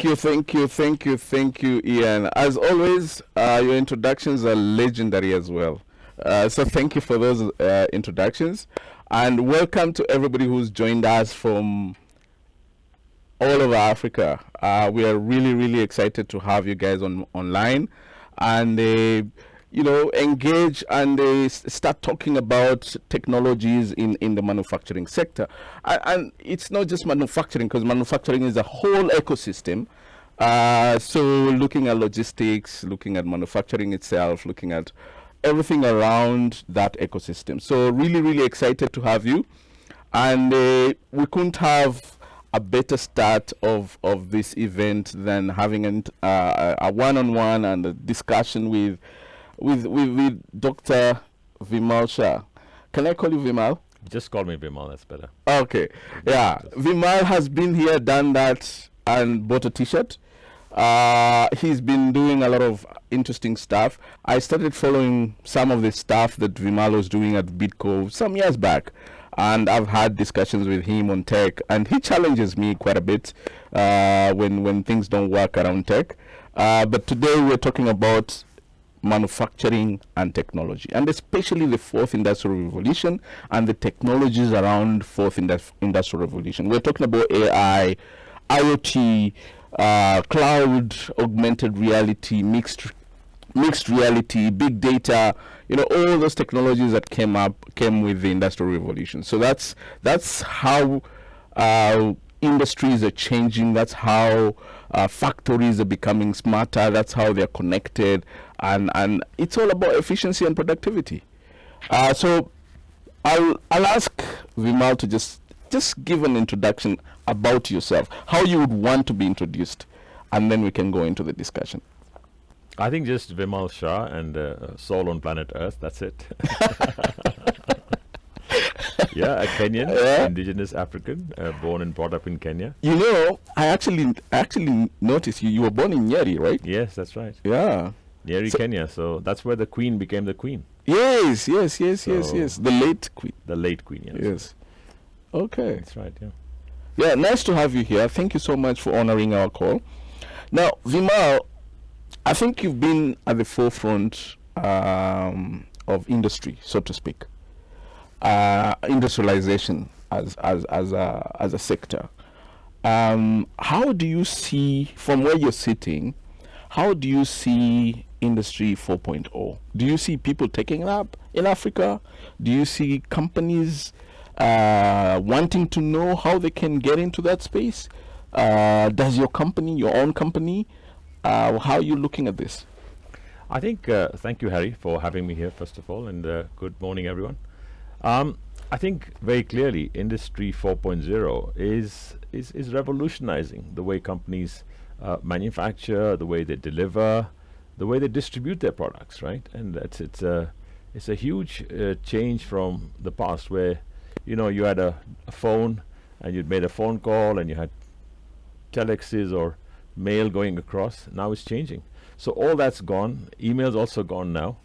thank you, Ian. As always, your introductions are legendary as well. So thank you for those introductions, and welcome to everybody who's joined us from all over Africa. We are really excited to have you guys online, and engage and start talking about technologies in the manufacturing sector. And it's not just manufacturing, because manufacturing is a whole ecosystem. So looking at logistics, looking at manufacturing itself, looking at everything around that ecosystem. So really excited to have you. And we couldn't have a better start of this event than having a one-on-one and a discussion with Dr. Vimal Shah. Can I call you Vimal? Just call me Vimal, that's better. Okay, yeah. Vimal has been here, done that, and bought a t-shirt. He's been doing a lot of interesting stuff. I started following some of the stuff that Vimal was doing at Bitco some years back, and I've had discussions with him on tech, and he challenges me quite a bit when things don't work around tech. But today we're talking about manufacturing and technology, and especially the fourth industrial revolution and the technologies around fourth industrial revolution. We're talking about AI, IoT, cloud, augmented reality, mixed reality, big data, all those technologies that came with the industrial revolution. So that's how industries are changing. That's how factories are becoming smarter. That's how they're connected, and it's all about efficiency and productivity. So I'll ask Vimal to just give an introduction about yourself, how you would want to be introduced, and then we can go into the discussion. I think just Vimal Shah and soul on planet Earth, that's it. Yeah, a Kenyan, indigenous African, born and brought up in Kenya. I actually noticed you were born in Nyeri, right? Yes, that's right. Yeah. Nyeri, Kenya. So that's where the queen became the queen. Yes. The late queen. The late queen, yes. Yes. Okay. That's right, yeah. Yeah, nice to have you here. Thank you so much for honoring our call. Now, Vimal, I think you've been at the forefront of industry, so to speak. Industrialization as a sector. How do you see, from where you're sitting, how do you see Industry 4.0? Do you see people taking it up in Africa? Do you see companies wanting to know how they can get into that space? Does your own company, how are you looking at this? I think, thank you, Harry, for having me here, first of all, and good morning, everyone. I think very clearly Industry 4.0 is revolutionizing the way companies manufacture, the way they deliver, the way they distribute their products, right? And it's a huge change from the past, where you had a phone and you'd made a phone call and you had telexes or mail going across. Now it's changing. So all that's gone. Email's also gone now.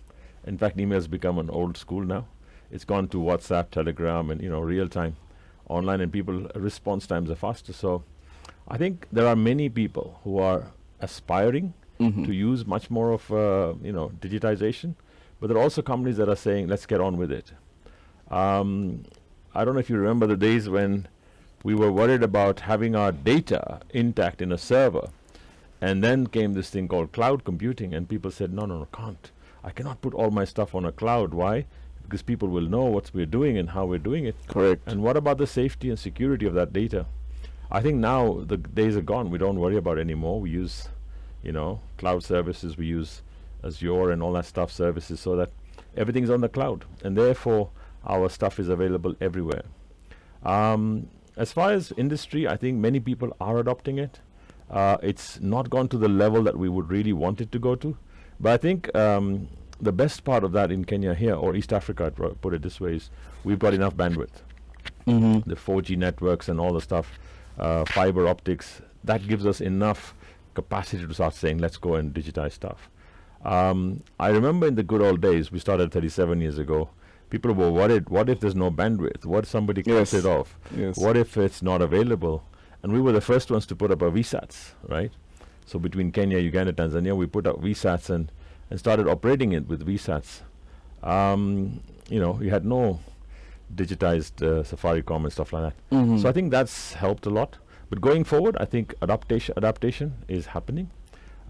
In fact, email's become an old school now. It's gone to WhatsApp, Telegram, and real time online, and people response times are faster. So I think there are many people who are aspiring to use much more of digitization, but there are also companies that are saying, let's get on with it. I don't know if you remember the days when we were worried about having our data intact in a server, and then came this thing called cloud computing, and people said, no, can't. I cannot put all my stuff on a cloud. Why? Because people will know what we're doing and how we're doing it. Correct. And what about the safety and security of that data? I think now the days are gone. We don't worry about it anymore. We use, cloud services. We use Azure and all that stuff services, so that everything's on the cloud, and therefore our stuff is available everywhere. As far as industry, I think many people are adopting it. It's not gone to the level that we would really want it to go to, but I think the best part of that in Kenya here, or East Africa, I'd put it this way, is we've got enough bandwidth. The 4G networks and all the stuff, fiber optics, that gives us enough capacity to start saying, let's go and digitize stuff. I remember in the good old days, we started 37 years ago, people were worried, what if there's no bandwidth? What if somebody cuts it off? Yes. What if it's not available? And we were the first ones to put up our VSATs, right? So between Kenya, Uganda, Tanzania, we put up VSATs and started operating it with VSATs. You had no digitized Safaricom and stuff like that. So I think that's helped a lot. But going forward, I think adaptation is happening.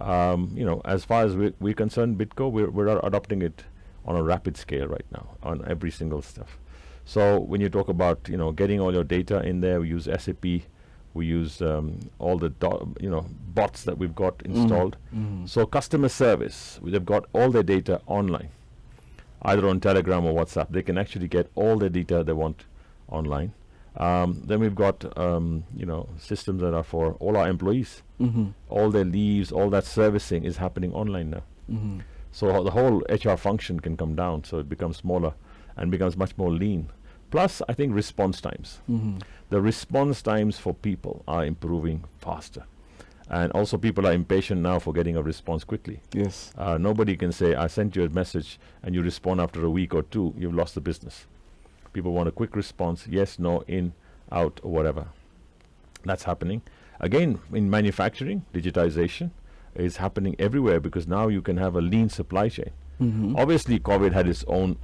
As far as we're concerned, Bitco, we're adopting it on a rapid scale right now on every single stuff. So when you talk about getting all your data in there, we use SAP, we use all the bots that we've got installed. So customer service, they've got all their data online, either on Telegram or WhatsApp. They can actually get all the data they want online. Then we've got systems that are for all our employees. All their leaves, all that servicing is happening online now. So the whole HR function can come down, so it becomes smaller and becomes much more lean. Plus, I think response times. The response times for people are improving faster. And also people are impatient now for getting a response quickly. Yes. Nobody can say, I sent you a message and you respond after a week or two, you've lost the business. People want a quick response, yes, no, in, out, or whatever. That's happening. Again, in manufacturing, digitization is happening everywhere because now you can have a lean supply chain. Obviously, COVID had its own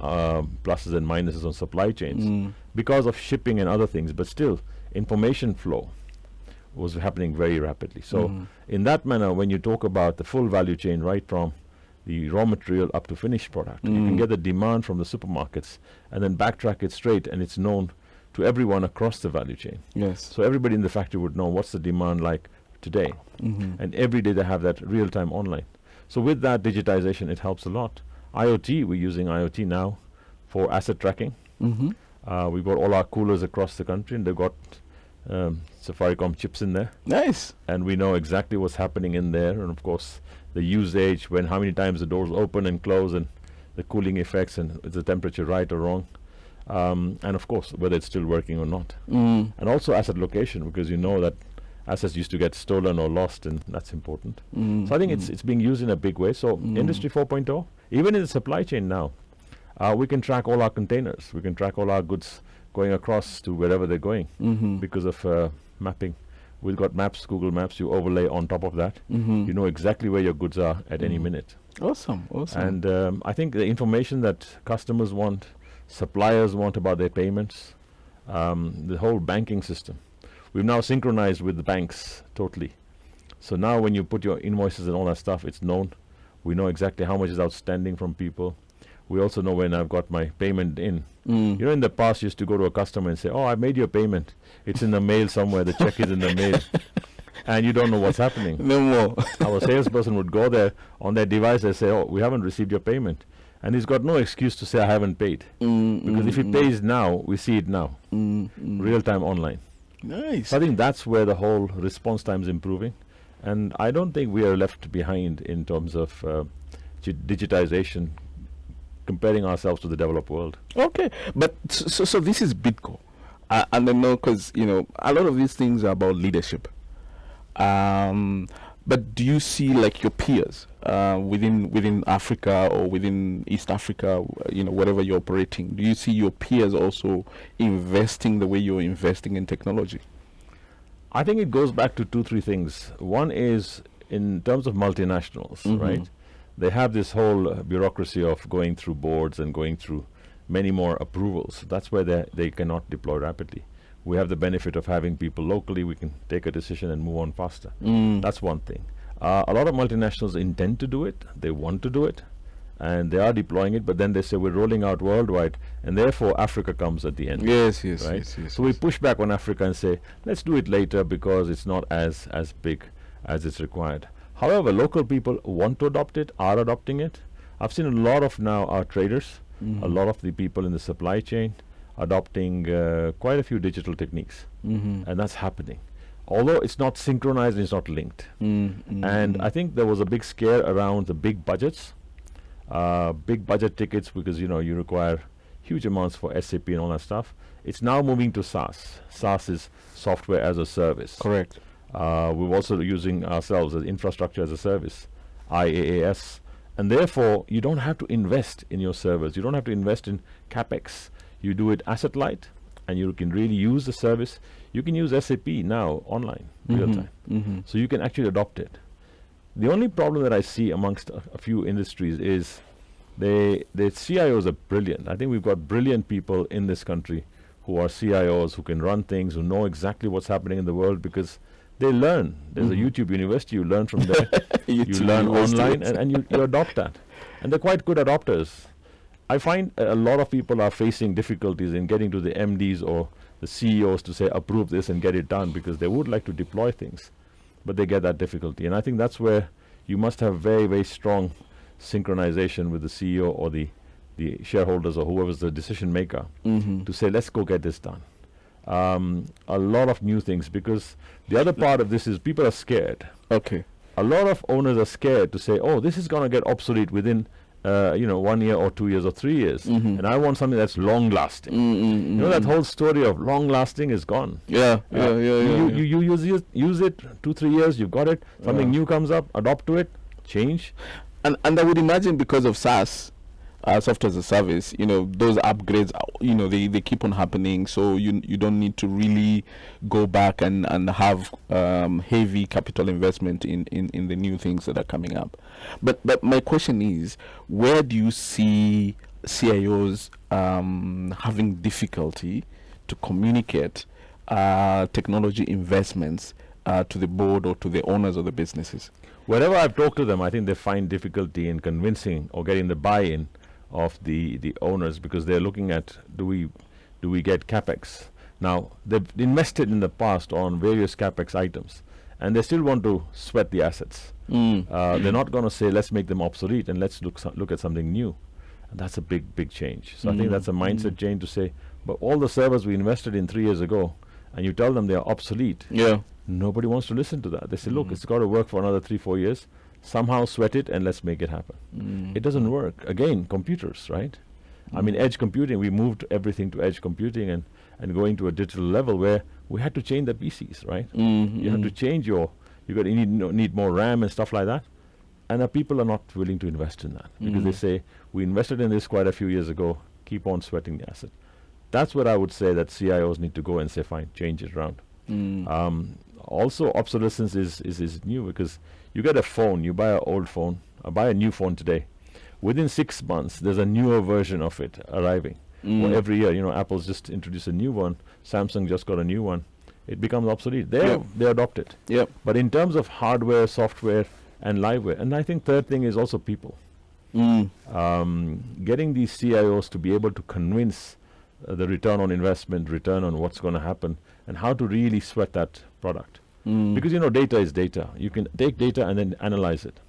pluses and minuses on supply chains because of shipping and other things, but still, information flow was happening very rapidly. So in that manner, when you talk about the full value chain, right from the raw material up to finished product, you can get the demand from the supermarkets and then backtrack it straight, and it's known to everyone across the value chain. Yes. So everybody in the factory would know what's the demand like today. And every day they have that real-time online. So with that digitization, it helps a lot. IoT, we're using IoT now for asset tracking. We've got all our coolers across the country, and they've got Safaricom chips in there. Nice. And we know exactly what's happening in there, and of course the usage, how many times the doors open and close, and the cooling effects, and is the temperature right or wrong, and of course whether it's still working or not. And also asset location, because you know that assets used to get stolen or lost, and that's important. So I think it's being used in a big way. So Industry 4.0, even in the supply chain now, we can track all our containers, we can track all our goods going across to wherever they're going because of mapping. We've got maps, Google Maps, you overlay on top of that. You know exactly where your goods are at any minute. Awesome. And I think the information that customers want, suppliers want about their payments, the whole banking system, we've now synchronized with the banks totally. So now when you put your invoices and all that stuff, it's known. We know exactly how much is outstanding from people. We also know when I've got my payment in. In the past, you used to go to a customer and say, oh, I made your payment. It's in the mail somewhere. The check is in the mail. And you don't know what's happening. No more. Our salesperson would go there on their device and say, oh, we haven't received your payment. And he's got no excuse to say, I haven't paid. Because if he pays now, we see it now. Real-time online. Nice. So I think that's where the whole response time is improving. And I don't think we are left behind in terms of digitization, comparing ourselves to the developed world. Okay, but so this is Bitco, and I know because a lot of these things are about leadership. But do you see like your peers within Africa or within East Africa, wherever you're operating? Do you see your peers also investing the way you're investing in technology? I think it goes back to 2-3 things. One is in terms of multinationals, right? They have this whole bureaucracy of going through boards and going through many more approvals. That's where they cannot deploy rapidly. We have the benefit of having people locally. We can take a decision and move on faster. That's one thing. A lot of multinationals intend to do it. They want to do it. And they are deploying it. But then they say we're rolling out worldwide. And therefore, Africa comes at the end. Yes. So we push back on Africa and say, let's do it later because it's not as big as it's required. However, local people want to adopt it, are adopting it. I've seen a lot of now our traders, a lot of the people in the supply chain adopting quite a few digital techniques. And that's happening. Although it's not synchronized, it's not linked. And I think there was a big scare around the big budgets, big budget tickets, because you require huge amounts for SAP and all that stuff. It's now moving to SaaS. SaaS is software as a service. Correct. We're also using ourselves as infrastructure as a service, IaaS. And therefore, you don't have to invest in your servers. You don't have to invest in CapEx. You do it asset light, and you can really use the service. You can use SAP now online, real time. So you can actually adopt it. The only problem that I see amongst a few industries is the CIOs are brilliant. I think we've got brilliant people in this country who are CIOs, who can run things, who know exactly what's happening in the world because they learn. There's a YouTube university, you learn from there. You learn online and you adopt that. And they're quite good adopters. I find a lot of people are facing difficulties in getting to the MDs or the CEOs to say approve this and get it done because they would like to deploy things, but they get that difficulty. And I think that's where you must have very, very strong synchronization with the CEO or the shareholders or whoever's the decision maker to say, let's go get this done. A lot of new things, because the other part of this is people are scared. Okay. A lot of owners are scared to say, oh, this is going to get obsolete within 1 year or 2 years or 3 years. And I want something that's long lasting. You know, that whole story of long lasting is gone. Yeah. You use it 2-3 years, you've got it. Something new comes up, adopt to it, change. And I would imagine because of SaaS, software as a service, those upgrades, they keep on happening. So you don't need to really go back and have heavy capital investment in the new things that are coming up. But my question is, where do you see CIOs having difficulty to communicate technology investments to the board or to the owners of the businesses? Wherever I've talked to them, I think they find difficulty in convincing or getting the buy-in of the owners, because they're looking at, do we get capex? Now, they've invested in the past on various capex items, and they still want to sweat the assets. They're not going to say, let's make them obsolete and let's look at something new. And that's a big change. So I think that's a mindset change to say, but all the servers we invested in 3 years ago, and you tell them they are obsolete. Yeah. Nobody wants to listen to that. They say, look, it's got to work for another 3-4 years. Somehow sweat it and let's make it happen. It doesn't work. Again, computers, right? I mean, edge computing, we moved everything to edge computing and going to a digital level where we had to change the PCs, right? You have to change you need more RAM and stuff like that. And the people are not willing to invest in that because they say, we invested in this quite a few years ago, keep on sweating the asset. That's what I would say that CIOs need to go and say, fine, change it around. Also, obsolescence is new, because you get a phone, you buy an old phone, buy a new phone today. Within 6 months, there's a newer version of it arriving. Or every year, Apple's just introduced a new one, Samsung just got a new one. It becomes obsolete. They adopt it. Yep. But in terms of hardware, software, and liveware, and I think third thing is also people. Getting these CIOs to be able to convince the return on investment, return on what's going to happen, and how to really sweat that product. Because data is data. You can take data and then analyze it.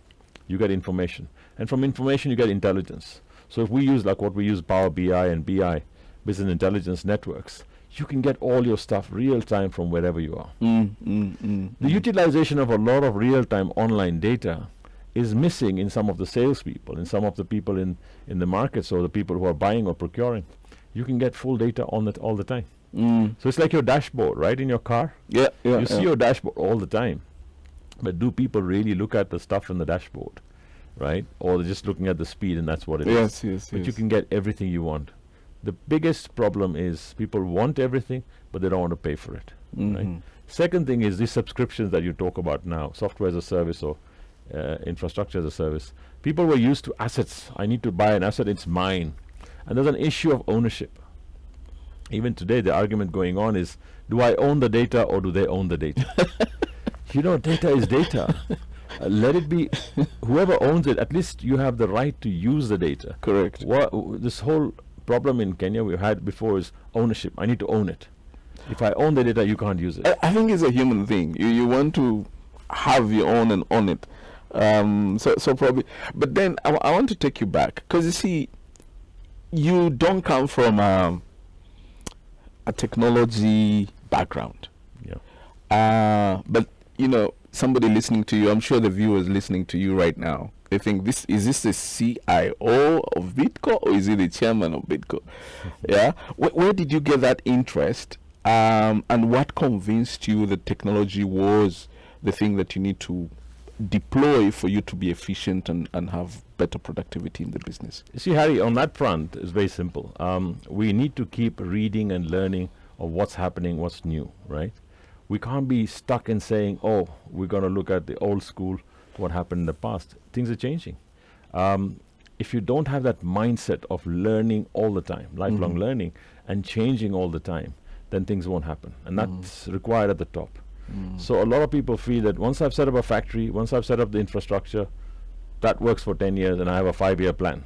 You get information. And from information you get intelligence. So if we use like what we use, Power BI and BI, business intelligence networks, you can get all your stuff real time from wherever you are. The utilization of a lot of real time online data is missing in some of the salespeople, in some of the people in the markets, or the people who are buying or procuring. You can get full data on it all the time. So it's like your dashboard, right, in your car? You see your dashboard all the time. But do people really look at the stuff in the dashboard, right? Or they're just looking at the speed and that's what it is. Yes. But you can get everything you want. The biggest problem is people want everything, but they don't want to pay for it. Right? Second thing is these subscriptions that you talk about now, software as a service or infrastructure as a service. People were used to assets. I need to buy an asset, it's mine. And there's an issue of ownership. Even today, the argument going on is, do I own the data or do they own the data? Data is data. Let it be, whoever owns it, at least you have the right to use the data. Correct. This whole problem in Kenya we've had before is ownership. I need to own it. If I own the data, you can't use it. I think it's a human thing. You want to have your own and own it. So probably, but then I want to take you back, because you see, you don't come from a technology background. But somebody listening to you, I'm sure the viewers listening to you right now, they think, is this the CIO of Bidco, or is it the chairman of Bidco? Where did you get that interest, and what convinced you that technology was the thing that you need to deploy for you to be efficient and have better productivity in the business? You see, Harry, on that front, it's very simple. We need to keep reading and learning of what's happening, what's new, right? We can't be stuck in saying, oh, we're going to look at the old school what happened in the past. Things are changing. If you don't have that mindset of learning all the time, lifelong learning, and changing all the time, then things won't happen. And that's required at the top. So a lot of people feel that once I've set up a factory, once I've set up the infrastructure, that works for 10 years and I have a 5-year plan.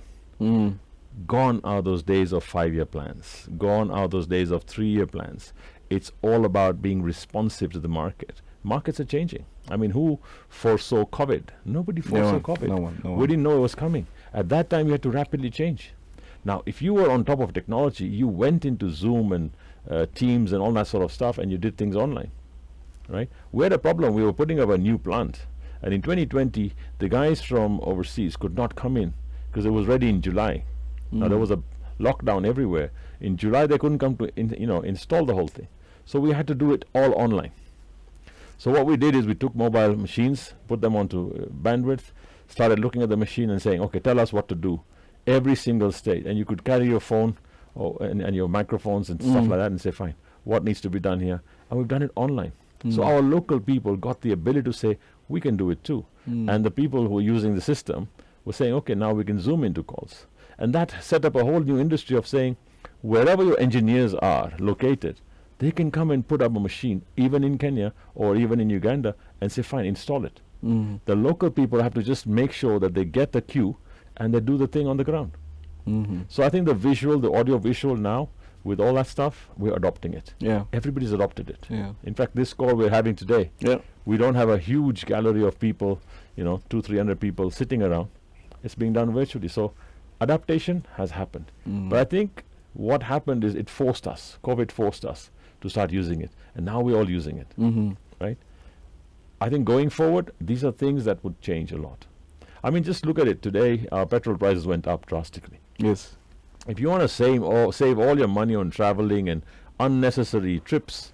Gone are those days of 5-year plans. Gone are those days of 3-year plans. It's all about being responsive to the market. Markets are changing. I mean, who foresaw COVID? Nobody foresaw COVID. No one. We didn't know it was coming. At that time, you had to rapidly change. Now, if you were on top of technology, you went into Zoom and Teams and all that sort of stuff, and you did things online, right? We had a problem. We were putting up a new plant, and in 2020, the guys from overseas could not come in because it was ready in July. Now, there was a lockdown everywhere. In July, they couldn't come to install the whole thing. So we had to do it all online. So what we did is we took mobile machines, put them onto bandwidth, started looking at the machine and saying, okay, tell us what to do. Every single stage. And you could carry your phone and your microphones and stuff like that and say, fine, what needs to be done here? And we've done it online. So our local people got the ability to say, we can do it too. And the people who were using the system were saying, okay, now we can Zoom into calls. And that set up a whole new industry of saying, wherever your engineers are located, they can come and put up a machine, even in Kenya or even in Uganda, and say, fine, install it. The local people have to just make sure that they get the cue and they do the thing on the ground. So I think the visual, the audio visual now, with all that stuff, we're adopting it. Yeah. Everybody's adopted it. Yeah. In fact, this call we're having today, we don't have a huge gallery of people, 200-300 people sitting around. It's being done virtually. So adaptation has happened. But I think what happened is it forced us, COVID forced us to start using it. And now we're all using it, right? I think going forward, these are things that would change a lot. I mean, just look at it. Today, our petrol prices went up drastically. Yes. If you want to save all your money on traveling and unnecessary trips,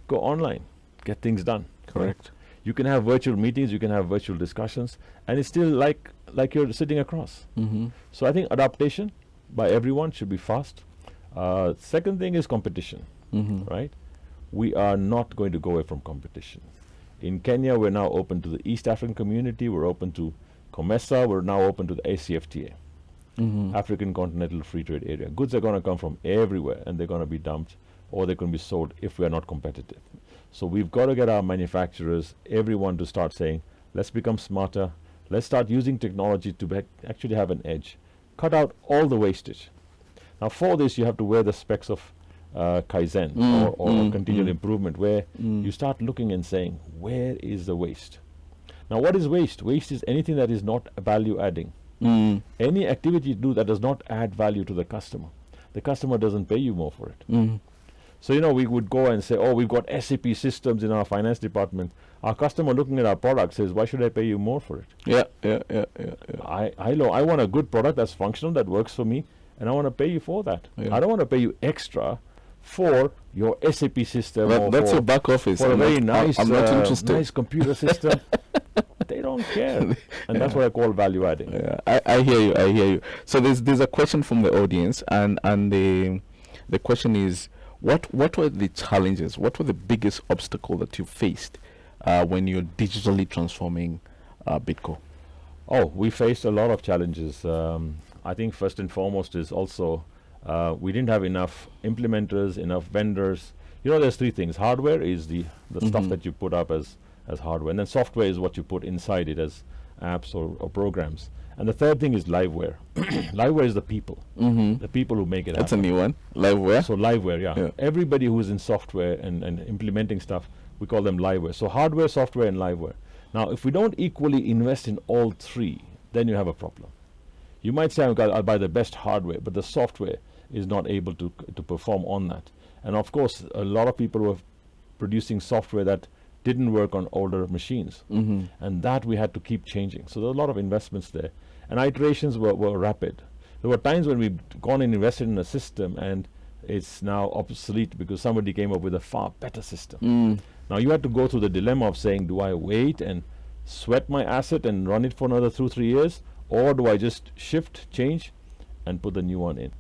go online, get things done. Correct. You can have virtual meetings, you can have virtual discussions, and it's still like you're sitting across. So I think adaptation by everyone should be fast. Second thing is competition, right? We are not going to go away from competition. In Kenya, we're now open to the East African community, we're open to COMESA, we're now open to the ACFTA, African Continental Free Trade Area. Goods are going to come from everywhere, and they're going to be dumped, or they're going to be sold if we are not competitive. So we've got to get our manufacturers, everyone, to start saying, let's become smarter, let's start using technology to actually have an edge. Cut out all the wastage. Now for this, you have to wear the specs of Kaizen or continual improvement, where you start looking and saying, where is the waste? Now what is waste? Waste is anything that is not value adding. Any activity you do that does not add value to the customer doesn't pay you more for it. So, we would go and say, oh, we've got SAP systems in our finance department. Our customer looking at our product says, why should I pay you more for it? Yeah. I want a good product that's functional, that works for me, and I want to pay you for that. I don't want to pay you extra for your SAP system. That's your back office. For a very nice, I'm not interested. nice computer system. They don't care. And that's what I call value adding. Yeah, I hear you. So there's a question from the audience, and the question is, what were the challenges? What were the biggest obstacle that you faced when you're digitally transforming Bitco? Oh, we faced a lot of challenges. I think first and foremost is also we didn't have enough implementers, enough vendors. There's three things. Hardware is the stuff that you put up as hardware, and then software is what you put inside it as apps or programs. And the third thing is liveware. Liveware is the people, the people who make it That's happen. a new one, liveware. So liveware, yeah. Everybody who is in software and implementing stuff, we call them liveware. So hardware, software, and liveware. Now, if we don't equally invest in all three, then you have a problem. You might say, I'll buy the best hardware, but the software is not able to perform on that. And of course, a lot of people were producing software that didn't work on older machines. And that we had to keep changing. So there were a lot of investments there. And iterations were rapid. There were times when we've gone and invested in a system and it's now obsolete because somebody came up with a far better system. Now you had to go through the dilemma of saying, do I wait and sweat my asset and run it for another 2-3 years? Or do I just shift, change, and put the new one in?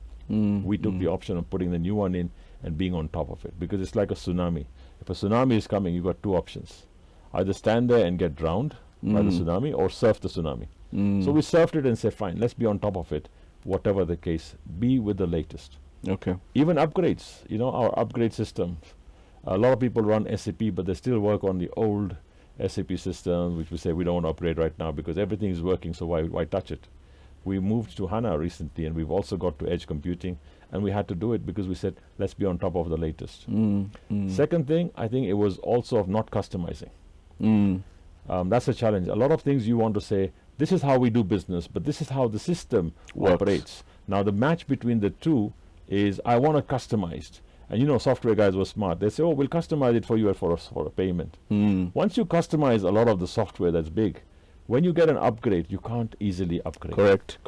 We took the option of putting the new one in and being on top of it, because it's like a tsunami. If a tsunami is coming, you've got two options. Either stand there and get drowned, by the tsunami or surf the tsunami. So we surfed it and said, fine, let's be on top of it, whatever the case, be with the latest. Okay. Even upgrades, our upgrade systems. A lot of people run SAP, but they still work on the old SAP system, which we say we don't want to upgrade right now because everything is working, so why touch it? We moved to HANA recently, and we've also got to edge computing, and we had to do it because we said, let's be on top of the latest. Second thing, I think it was also of not customizing. That's a challenge. A lot of things you want to say, this is how we do business, but this is how the system operates. Now, the match between the two is I want it customized. And software guys were smart. They say, oh, we'll customize it for you for a payment. Once you customize a lot of the software that's big, when you get an upgrade, you can't easily upgrade. Correct.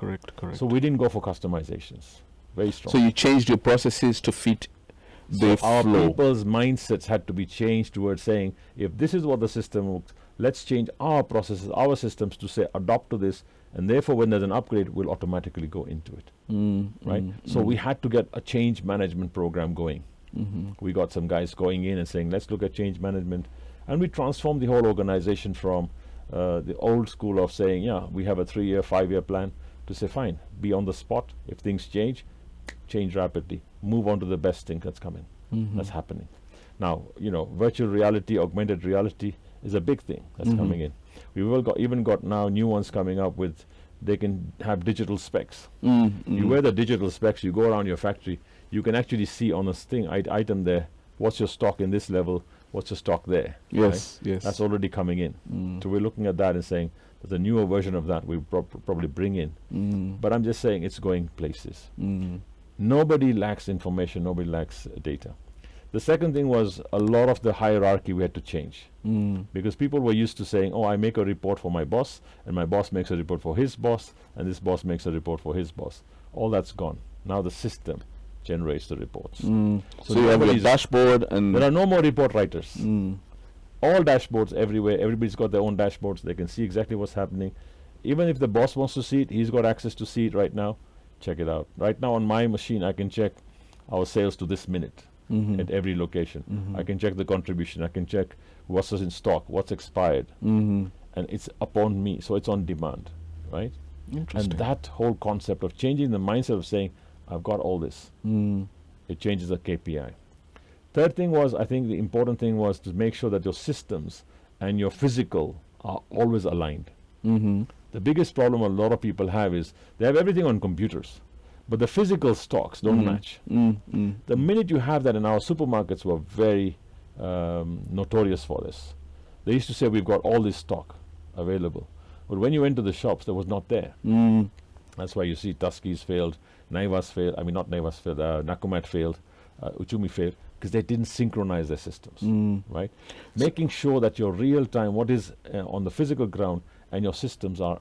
So we didn't go for customizations. Very strong. So you changed your processes to fit the our flow. people's mindsets had to be changed towards saying, if this is what the system works, let's change our processes, our systems to say adopt to this, and therefore when there's an upgrade, we'll automatically go into it. Right? So we had to get a change management program going. We got some guys going in and saying, let's look at change management, and we transformed the whole organization from the old school of saying, yeah, we have a 3-year, 5-year plan, to say, fine, be on the spot. If things change rapidly, move on to the best thing that's coming, that's happening. Now, virtual reality, augmented reality is a big thing that's coming in. We've even got now new ones coming up with, they can have digital specs. You wear the digital specs, you go around your factory, you can actually see on a item there, what's your stock in this level, what's your stock there. Yes, right? yes. That's already coming in. So we're looking at that and saying, there's a newer version of that we'll probably bring in. But I'm just saying it's going places. Nobody lacks information, nobody lacks data. The second thing was a lot of the hierarchy we had to change. Because people were used to saying, oh, I make a report for my boss, and my boss makes a report for his boss, and this boss makes a report for his boss. All that's gone. Now the system generates the reports. So you have a dashboard, and there are no more report writers. All dashboards everywhere. Everybody's got their own dashboards. They can see exactly what's happening. Even if the boss wants to see it, he's got access to see it right now. Check it out. Right now on my machine, I can check our sales to this minute at every location. I can check the contribution. I can check what's in stock, what's expired. And it's upon me. So it's on demand, right? Interesting. And that whole concept of changing the mindset of saying, I've got all this. It changes the KPI. Third thing was, I think the important thing was to make sure that your systems and your physical are always aligned. The biggest problem a lot of people have is they have everything on computers, but the physical stocks don't match. The minute you have that, and our supermarkets were very notorious for this. They used to say, we've got all this stock available. But when you went to the shops, there was not there. That's why you see Tuskys failed, Naivas failed, not Naivas failed, Nakumat failed, Uchumi failed, because they didn't synchronize their systems, right? Making sure that your real time, what is on the physical ground, and your systems are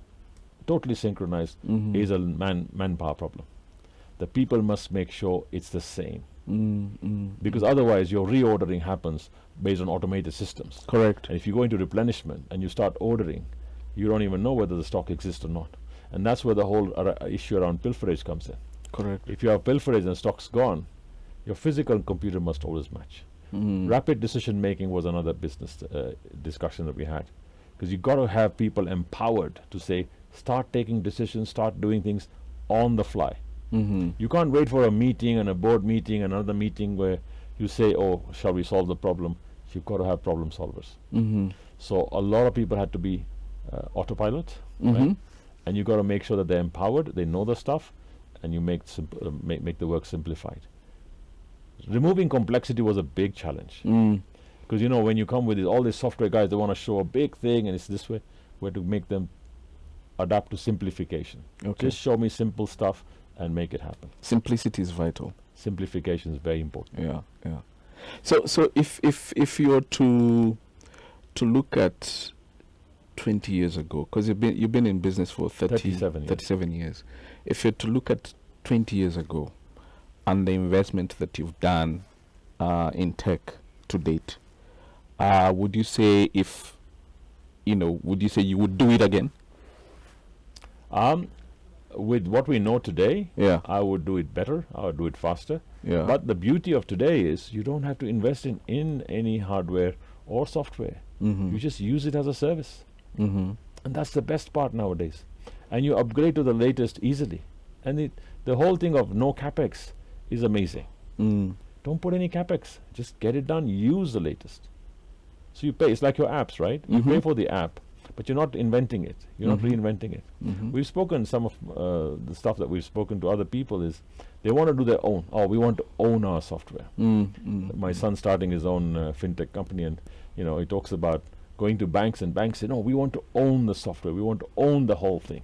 totally synchronized is a manpower problem. The people must make sure it's the same. Because otherwise your reordering happens based on automated systems. Correct. And if you go into replenishment and you start ordering, you don't even know whether the stock exists or not. And that's where the whole issue around pilferage comes in. Correct. If you have pilferage and stock's gone, your physical computer must always match. Rapid decision making was another business discussion that we had. Because you've got to have people empowered to say, start taking decisions, start doing things on the fly. You can't wait for a meeting and a board meeting, another meeting where you say, oh, shall we solve the problem? You've got to have problem solvers. So a lot of people had to be autopilot, right? And you've got to make sure that they're empowered, they know the stuff, and you make the work simplified. Removing complexity was a big challenge. Because when you come with all these software guys, they want to show a big thing, and it's this way. We have to make them adapt to simplification. Just show me simple stuff and make it happen. Simplicity is vital. Simplification is very important. Yeah. So if you were to look at 20 years ago, because you've been in business for 37 years. If you're to look at 20 years ago and the investment that you've done in tech to date, would you say you would do it again? With what we know today, I would do it better. I would do it faster. But the beauty of today is you don't have to invest in any hardware or software. You just use it as a service. And that's the best part nowadays. And you upgrade to the latest easily. And the whole thing of no capex is amazing. Don't put any capex. Just get it done. Use the latest. So you pay. It's like your apps, right? You pay for the app, but you're not inventing it. You're not reinventing it. We've spoken, some of the stuff that we've spoken to other people is they want to do their own. Oh, we want to own our software. My son's starting his own fintech company, and he talks about going to banks, and banks say, no, we want to own the software. We want to own the whole thing.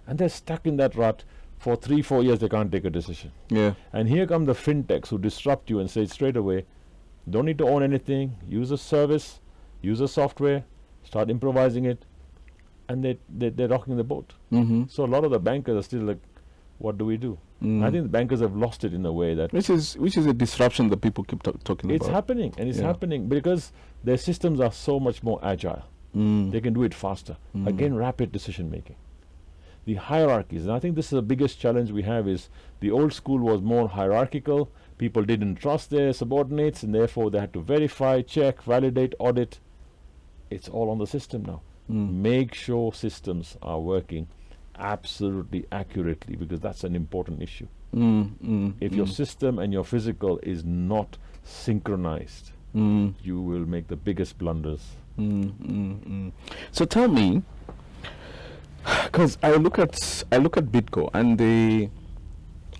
And they're stuck in that rut. For 3-4 years, they can't take a decision. Yeah. And here come the fintechs who disrupt you and say straight away, don't need to own anything, use a service, use a software, start improvising it, and they're rocking the boat. So a lot of the bankers are still like, what do we do? I think the bankers have lost it in a way that... Which is a disruption that people keep talking about. It's happening, and it's happening because their systems are so much more agile. They can do it faster. Again, rapid decision making. The hierarchies, and I think this is the biggest challenge we have, is the old school was more hierarchical. People didn't trust their subordinates, and therefore they had to verify, check, validate, audit. It's all on the system now. Make sure systems are working absolutely accurately, because that's an important issue. If your system and your physical is not synchronized, you will make the biggest blunders. So tell me, because I look at Bitco and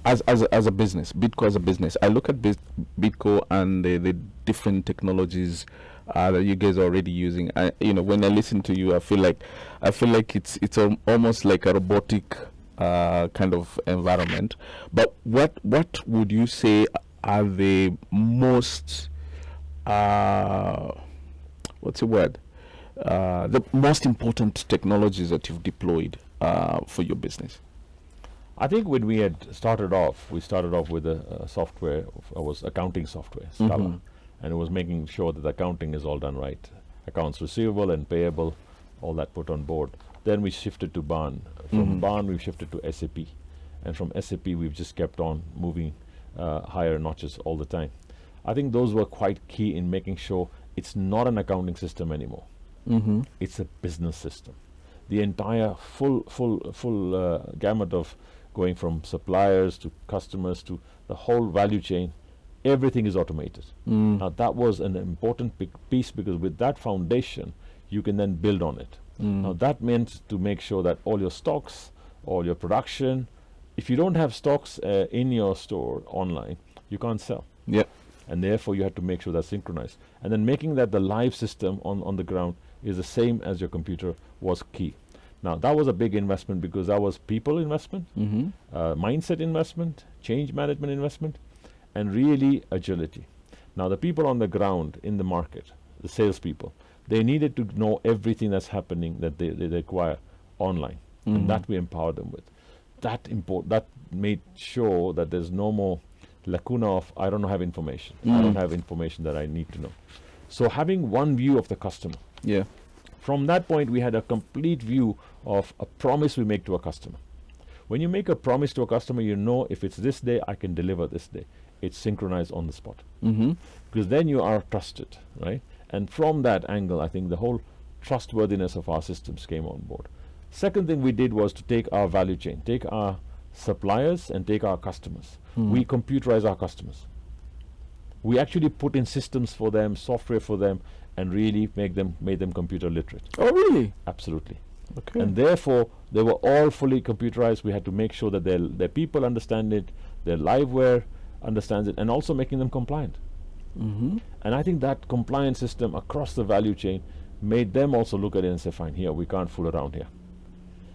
as a business, Bitco as a business, I look at Bitco and the different technologies that you guys are already using. When I listen to you, I feel like it's almost like a robotic kind of environment. But what would you say are the most what's the word? The most important technologies that you've deployed for your business? I think when we had started off, with a software, it was accounting software, Scala, and it was making sure that the accounting is all done right. Accounts receivable and payable, all that put on board. Then we shifted to Barn. From Barn, we've shifted to SAP. And from SAP, we've just kept on moving higher notches all the time. I think those were quite key in making sure it's not an accounting system anymore. It's a business system. The entire full gamut of going from suppliers to customers to the whole value chain, everything is automated. Now that was an important big piece, because with that foundation, you can then build on it. Now that meant to make sure that all your stocks, all your production, if you don't have stocks in your store online, you can't sell. Yeah. And therefore you had to make sure that's synchronized. And then making that the live system on the ground is the same as your computer was key. Now that was a big investment, because that was people investment, mindset investment, change management investment, and really agility. Now the people on the ground in the market, the salespeople, they needed to know everything that's happening that they require online, and that we empowered them with. That made sure that there's no more lacuna of I don't have information. I don't have information that I need to know. So having one view of the customer. Yeah. From that point, we had a complete view of a promise we make to a customer. When you make a promise to a customer, you know if it's this day, I can deliver this day. It's synchronized on the spot. Because then you are trusted, right? And from that angle, I think the whole trustworthiness of our systems came on board. Second thing we did was to take our value chain, take our suppliers and take our customers. We computerize our customers. We actually put in systems for them, software for them, and really made them computer literate. Oh, really? Absolutely. Okay. And therefore, they were all fully computerized. We had to make sure that their people understand it, their liveware understands it, and also making them compliant. And I think that compliance system across the value chain made them also look at it and say, fine, here, we can't fool around here.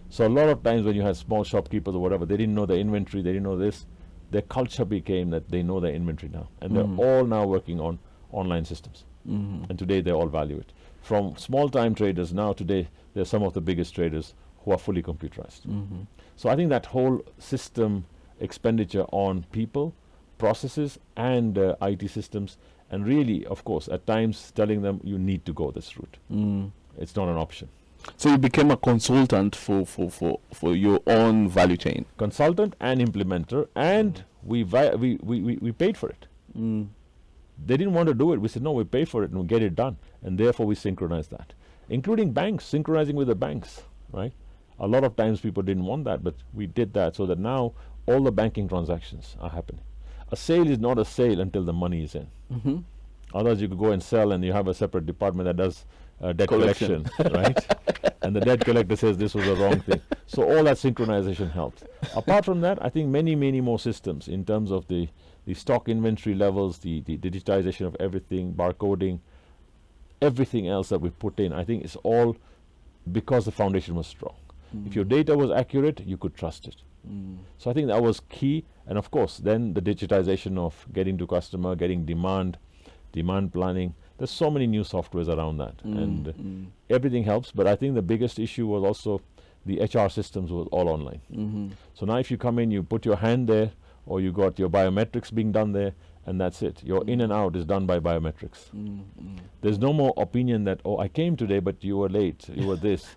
So a lot of times when you had small shopkeepers or whatever, they didn't know their inventory, they didn't know this. Their culture became that they know their inventory now. And they're all now working on online systems. And today they all value it. From small-time traders, now today they're some of the biggest traders who are fully computerized. So I think that whole system expenditure on people, processes, and IT systems, and really, of course, at times telling them you need to go this route. It's not an option. So you became a consultant for your own value chain. Consultant and implementer, and we paid for it. They didn't want to do it. We said, no, we pay for it and we get it done. And therefore we synchronize that. including banks, synchronizing with the banks, right? A lot of times people didn't want that, but we did that so that now all the banking transactions are happening. A sale is not a sale until the money is in. Mm-hmm. Otherwise, you could go and sell, and you have a separate department that does debt collection, right? And the debt collector says this was the wrong thing. So all that synchronization helps. Apart from that, I think many, many more systems in terms of the stock inventory levels, the digitization of everything, barcoding, everything else that we put in, I think it's all because the foundation was strong. If your data was accurate, you could trust it. So I think that was key. And of course, then the digitization of getting to customer, getting demand planning. There's so many new softwares around that, and everything helps. But I think the biggest issue was also the HR systems was all online. So now if you come in, you put your hand there, or you got your biometrics being done there, and that's it. Your in and out is done by biometrics. There's no more opinion that, oh, I came today, but you were late, you were this.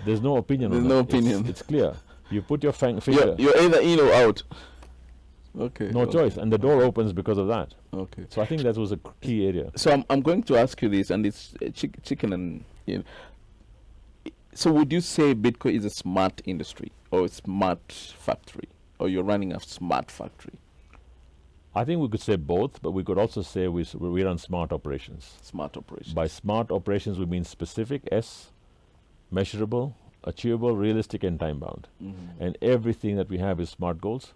There's no opinion There's on no that. opinion. It's clear. You put your finger. You're either in or out. Okay. No choice, and the door opens because of that. Okay. So I think that was a key area. So I'm going to ask you this, and it's chicken and. So would you say Bitcoin is a smart industry or a smart factory, or you're running a smart factory? I think we could say both, but we could also say we run smart operations. Smart operations. By smart operations, we mean specific, S, measurable, achievable, realistic, and time-bound. And everything that we have is smart goals,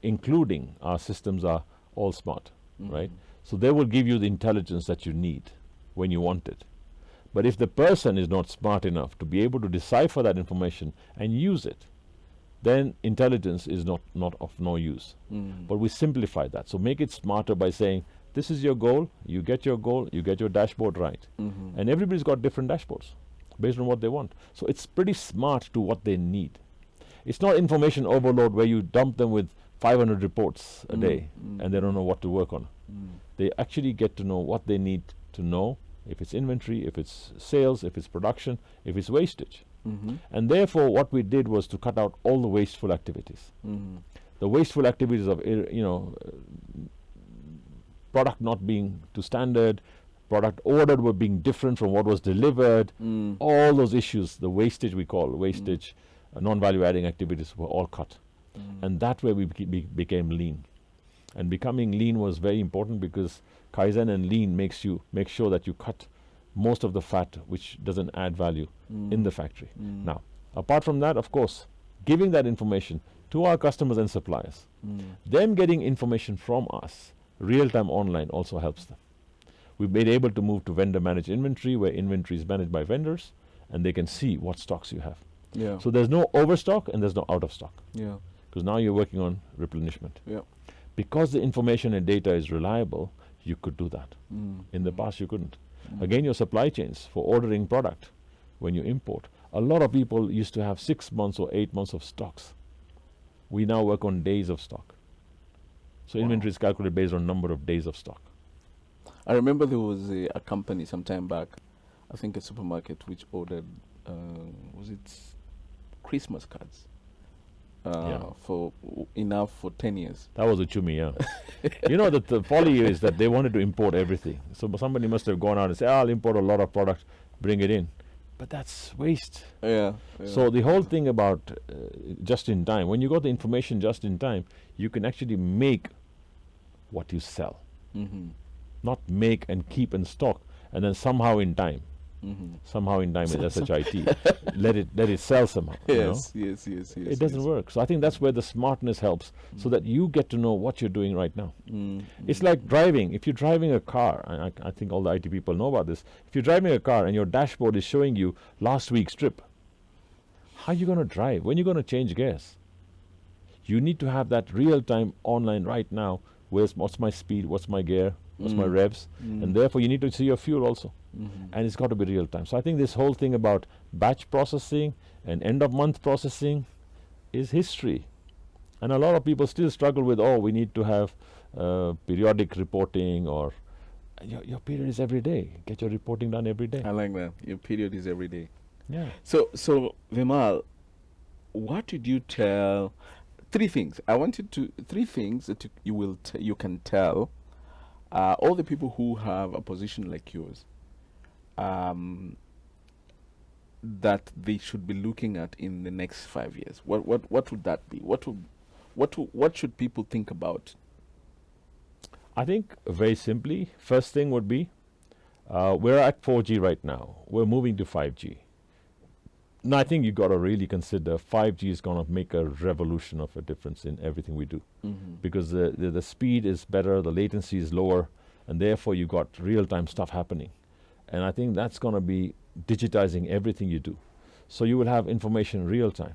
including our systems are all smart, right? So they will give you the intelligence that you need when you want it. But if the person is not smart enough to be able to decipher that information and use it, then intelligence is not of no use. But we simplify that. So make it smarter by saying, this is your goal, you get your dashboard right. And everybody's got different dashboards based on what they want. So it's pretty smart to what they need. It's not information overload where you dump them with 500 reports a day and they don't know what to work on. They actually get to know what they need to know, if it's inventory, if it's sales, if it's production, if it's wastage. And therefore what we did was to cut out all the wasteful activities. The wasteful activities of product not being to standard, product ordered were being different from what was delivered, all those issues, the wastage we call wastage, non-value adding activities were all cut. And that way we became lean. And becoming lean was very important because Kaizen and lean make sure that you cut most of the fat which doesn't add value in the factory. Now, apart from that, of course, giving that information to our customers and suppliers, them getting information from us real-time online also helps them. We've been able to move to vendor-managed inventory where inventory is managed by vendors and they can see what stocks you have. So there's no overstock and there's no out of stock. Because now you're working on replenishment. Because the information and data is reliable, you could do that. In the past, you couldn't. Again, your supply chains for ordering product when you import. A lot of people used to have 6 months or 8 months of stocks. We now work on days of stock. So inventory is calculated based on number of days of stock. I remember there was a company some time back, I think a supermarket, which ordered, was it Christmas cards? For enough for 10 years. That was a chumi, yeah. You know that the folly is that they wanted to import everything. So somebody must have gone out and said, I'll import a lot of product, bring it in. But that's waste. So the whole thing about just in time, when you got the information just in time, you can actually make what you sell. Not make and keep and stock and then somehow in time. Somehow in time with SHIT, let it sell somehow. Yes. It doesn't work. So I think that's where the smartness helps, so that you get to know what you're doing right now. It's like driving. If you're driving a car, I think all the IT people know about this. If you're driving a car and your dashboard is showing you last week's trip, how are you going to drive? When are you going to change gears? You need to have that real time online right now. What's my speed? What's my gear? What's my revs? And therefore you need to see your fuel also. And it's got to be real time. So I think this whole thing about batch processing and end of month processing is history. And a lot of people still struggle with, we need to have periodic reporting, or your period is every day. Get your reporting done every day. I like that. Your period is every day. Yeah. So Vimal, what did you tell? 3 things. I wanted to 3 things that you can tell all the people who have a position like yours, that they should be looking at in the next 5 years? What would that be? What should people think about? I think very simply, first thing would be we're at 4G right now. We're moving to 5G. Now, I think you got to really consider 5G is going to make a revolution of a difference in everything we do, because the speed is better, the latency is lower, and therefore you got real-time stuff happening. And I think that's going to be digitizing everything you do. So you will have information real time.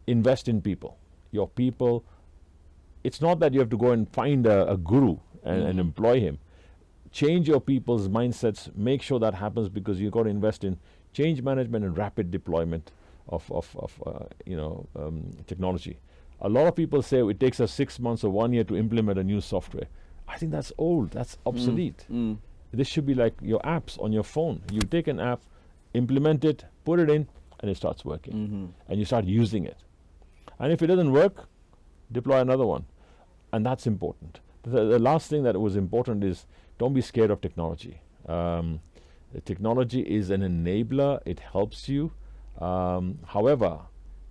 Invest in people. Your people, it's not that you have to go and find a guru and employ him. Change your people's mindsets, make sure that happens, because you've got to invest in change management and rapid deployment of technology. A lot of people say it takes us 6 months or 1 year to implement a new software. I think that's old, that's obsolete. This should be like your apps on your phone. You take an app, implement it, put it in, and it starts working. And you start using it. And if it doesn't work, deploy another one. And that's important. The last thing that was important is don't be scared of technology. The technology is an enabler. It helps you. However,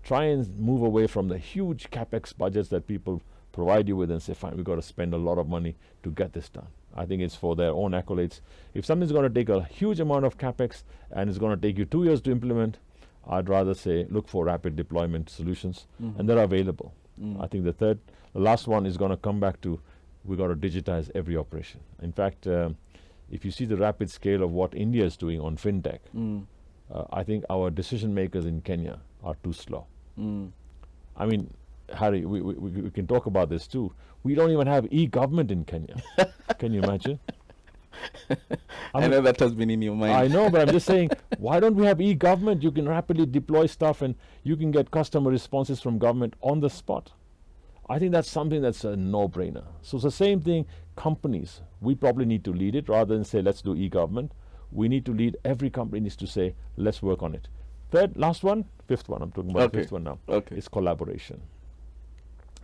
try and move away from the huge CapEx budgets that people provide you with and say, fine, we've got to spend a lot of money to get this done. I think it's for their own accolades. If something's going to take a huge amount of CapEx and it's going to take you 2 years to implement, I'd rather say look for rapid deployment solutions, and they're available. I think the last one is going to come back to we've got to digitize every operation. In fact, if you see the rapid scale of what India is doing on fintech, I think our decision makers in Kenya are too slow. I mean, Harry, we can talk about this too. We don't even have e-government in Kenya. Can you imagine? I know that has been in your mind. I know, but I'm just saying, why don't we have e-government? You can rapidly deploy stuff and you can get customer responses from government on the spot. I think that's something that's a no-brainer. So it's the same thing, companies, we probably need to lead it rather than say, let's do e-government. We need to lead, every company needs to say, let's work on it. Fifth one, I'm talking about the fifth one now, is collaboration.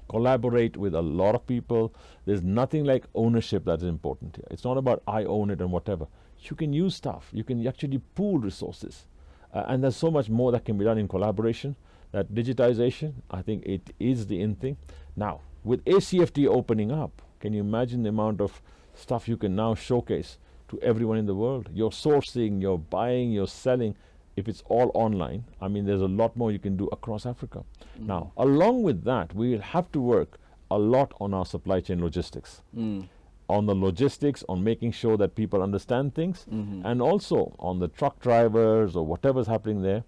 Collaborate with a lot of people. There's nothing like ownership that is important here. It's not about I own it and whatever. You can use stuff. You can actually pool resources. And there's so much more that can be done in collaboration. That digitization, I think it is the in thing. Now, with ACFT opening up, can you imagine the amount of stuff you can now showcase to everyone in the world? You're sourcing, you're buying, you're selling. If it's all online, I mean, there's a lot more you can do across Africa. Now, along with that, we will have to work a lot on our supply chain logistics. On the logistics, on making sure that people understand things, and also on the truck drivers or whatever's happening there,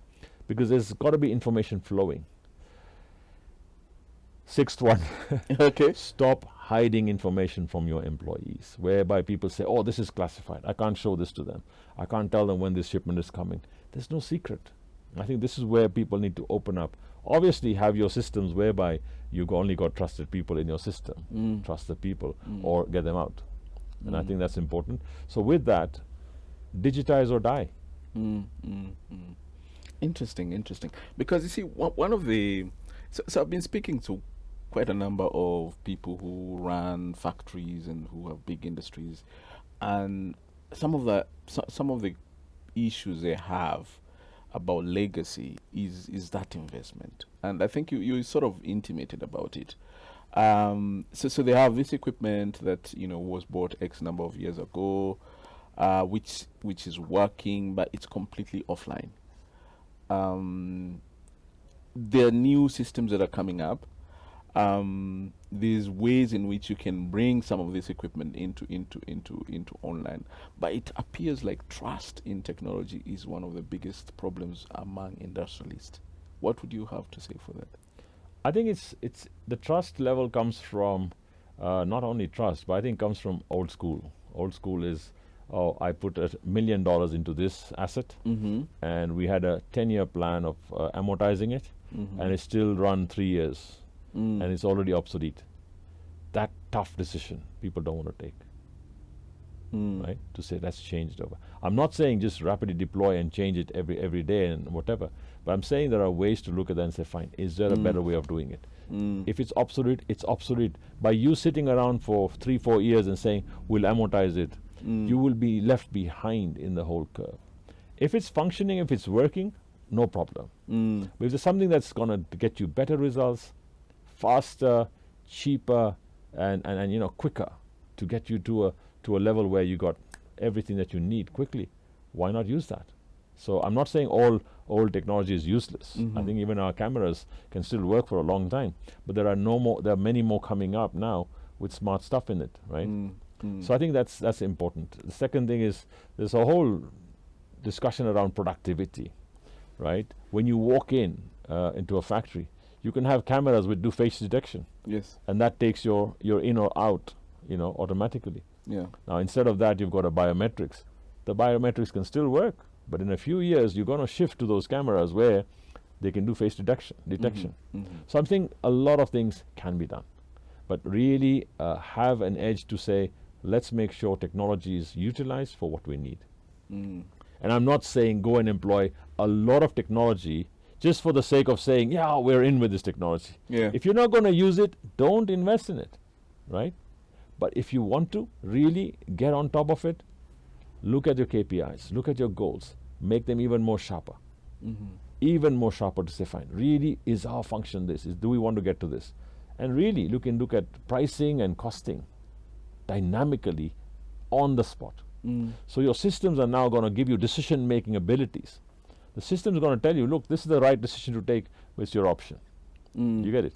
because there's got to be information flowing. Sixth one, stop hiding information from your employees, whereby people say, oh, this is classified. I can't show this to them. I can't tell them when this shipment is coming. There's no secret. I think this is where people need to open up. Obviously, have your systems whereby you've only got trusted people in your system. Trust the people or get them out. And I think that's important. So with that, digitize or die. Interesting. Because you see, one of the... So I've been speaking to quite a number of people who run factories and who have big industries. And some of the issues they have about legacy is that investment, and I think you sort of intimated about it. So they have this equipment that was bought X number of years ago, which is working, but it's completely offline. There are new systems that are coming up. There's ways in which you can bring some of this equipment into online, but it appears like trust in technology is one of the biggest problems among industrialists. What would you have to say for that? I think it's the trust level comes from not only trust, but I think comes from old school. Old school is, oh, I put $1 million into this asset, and we had a 10-year plan of amortizing it, and it still run 3 years. And it's already obsolete. That tough decision people don't want to take, right? To say let's change it over. I'm not saying just rapidly deploy and change it every day and whatever, but I'm saying there are ways to look at that and say, fine, is there a better way of doing it? If it's obsolete, it's obsolete. By you sitting around for 3-4 years and saying we'll amortize it, you will be left behind in the whole curve. If it's functioning, if it's working, no problem. But if there's something that's going to get you better results, faster, cheaper, and you know, quicker, to get you to a level where you got everything that you need quickly, why not use that? So I'm not saying all old technology is useless. I think even our cameras can still work for a long time. But there are many more coming up now with smart stuff in it, right? So I think that's important. The second thing is there's a whole discussion around productivity, right? When you walk into a factory, you can have cameras which do face detection. Yes. And that takes your in or out, you know, automatically. Yeah. Now instead of that, you've got a biometrics. The biometrics can still work, but in a few years, you're going to shift to those cameras where they can do face detection. So I'm saying a lot of things can be done, but really have an edge to say, let's make sure technology is utilized for what we need. And I'm not saying go and employ a lot of technology just for the sake of saying, yeah, we're in with this technology. Yeah. If you're not going to use it, don't invest in it, right? But if you want to really get on top of it, look at your KPIs, look at your goals, make them even more sharper. Even more sharper to say, fine, really is our function this? Do we want to get to this? And really look at pricing and costing dynamically on the spot. So your systems are now going to give you decision-making abilities. The system is going to tell you, look, this is the right decision to take, but it's your option. You get it?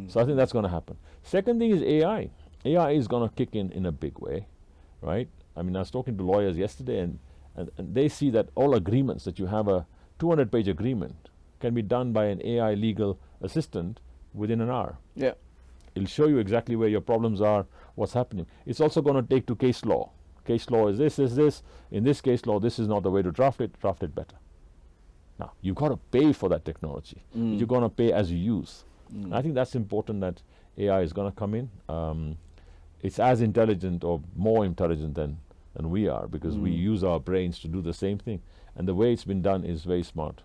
So I think that's going to happen. Second thing is AI. AI is going to kick in a big way, right? I mean, I was talking to lawyers yesterday, and they see that all agreements, that you have a 200-page agreement, can be done by an AI legal assistant within an hour. Yeah. It'll show you exactly where your problems are, what's happening. It's also going to take to case law. Case law is this. In this case law, this is not the way to draft it better. Now, you've got to pay for that technology. You're going to pay as you use. I think that's important, that AI is going to come in. It's as intelligent or more intelligent than we are, because we use our brains to do the same thing. And the way it's been done is very smart.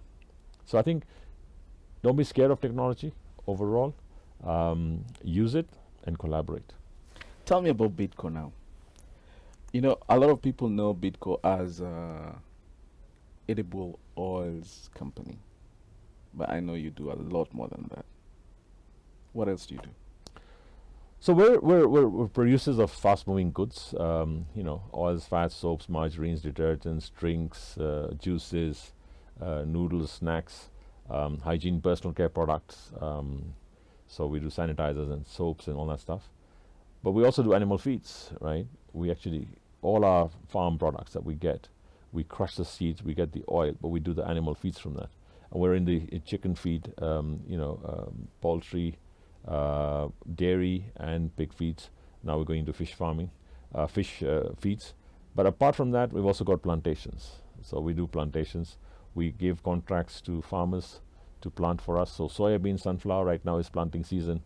So I think don't be scared of technology overall. Use it and collaborate. Tell me about Bitco now. You know, a lot of people know Bitco as edible oils company, but I know you do a lot more than that. What else do you do? So we're producers of fast-moving goods. You know, oils, fats, soaps, margarines, detergents, drinks, juices, noodles, snacks, hygiene, personal care products. So we do sanitizers and soaps and all that stuff. But we also do animal feeds, right? We actually, all our farm products that we get, we crush the seeds, we get the oil, but we do the animal feeds from that. And we're in the chicken feed, poultry, dairy and pig feeds. Now we're going into fish farming, fish feeds. But apart from that, we've also got plantations. So we do plantations. We give contracts to farmers to plant for us. So soybean, sunflower right now is planting season.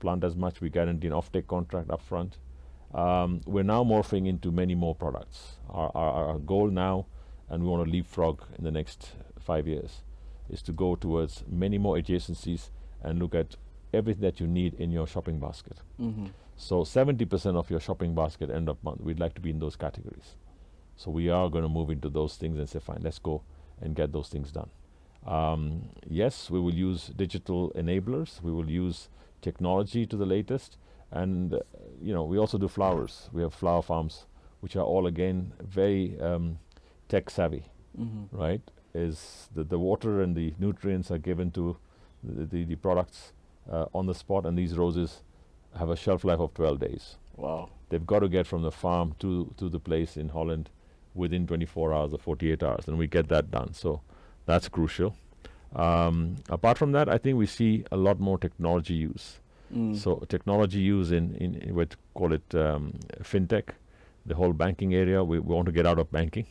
Plant as much, we guarantee an offtake contract up front. We're now morphing into many more products. Our goal now, and we want to leapfrog in the next 5 years, is to go towards many more adjacencies and look at everything that you need in your shopping basket. So 70% of your shopping basket end of month, we'd like to be in those categories. So we are going to move into those things and say, fine, let's go and get those things done. Yes, we will use digital enablers. We will use technology to the latest. And, we also do flowers. We have flower farms, which are all, again, very tech savvy, right? Is the water and the nutrients are given to the products on the spot, and these roses have a shelf life of 12 days. Wow. They've got to get from the farm to the place in Holland within 24 hours or 48 hours, and we get that done. So that's crucial. Apart from that, I think we see a lot more technology use. So technology use in what call it fintech, the whole banking area. We want to get out of banking.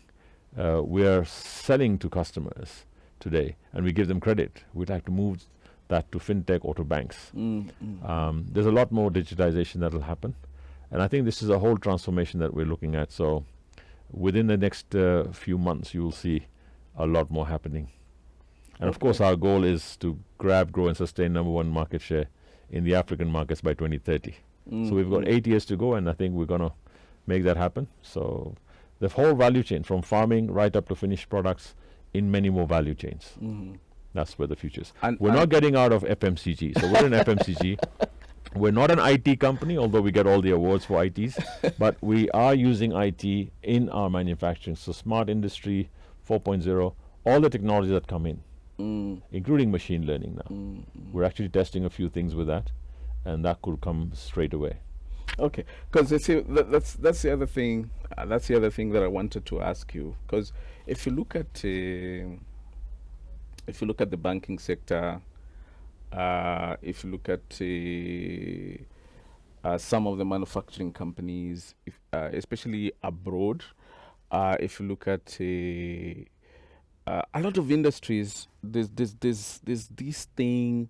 We are selling to customers today, and we give them credit. We'd like to move that to fintech or to banks. There's a lot more digitization that will happen, and I think this is a whole transformation that we're looking at. So within the next few months, you will see a lot more happening. And of course, our goal is to grab, grow, and sustain #1 market share in the African markets by 2030. So we've got 8 years to go, and I think we're going to make that happen. So the whole value chain, from farming right up to finished products, in many more value chains. That's where the future is. And- we're not getting out of FMCG. So we're in FMCG. We're not an IT company, although we get all the awards for ITs, but we are using IT in our manufacturing. So smart industry 4.0, all the technologies that come in, including machine learning now. We're actually testing a few things with that, and that could come straight away. Okay, because that's the other thing. That's the other thing that I wanted to ask you. Because if you look at the banking sector, if you look at some of the manufacturing companies, especially abroad, if you look at a lot of industries, there's this thing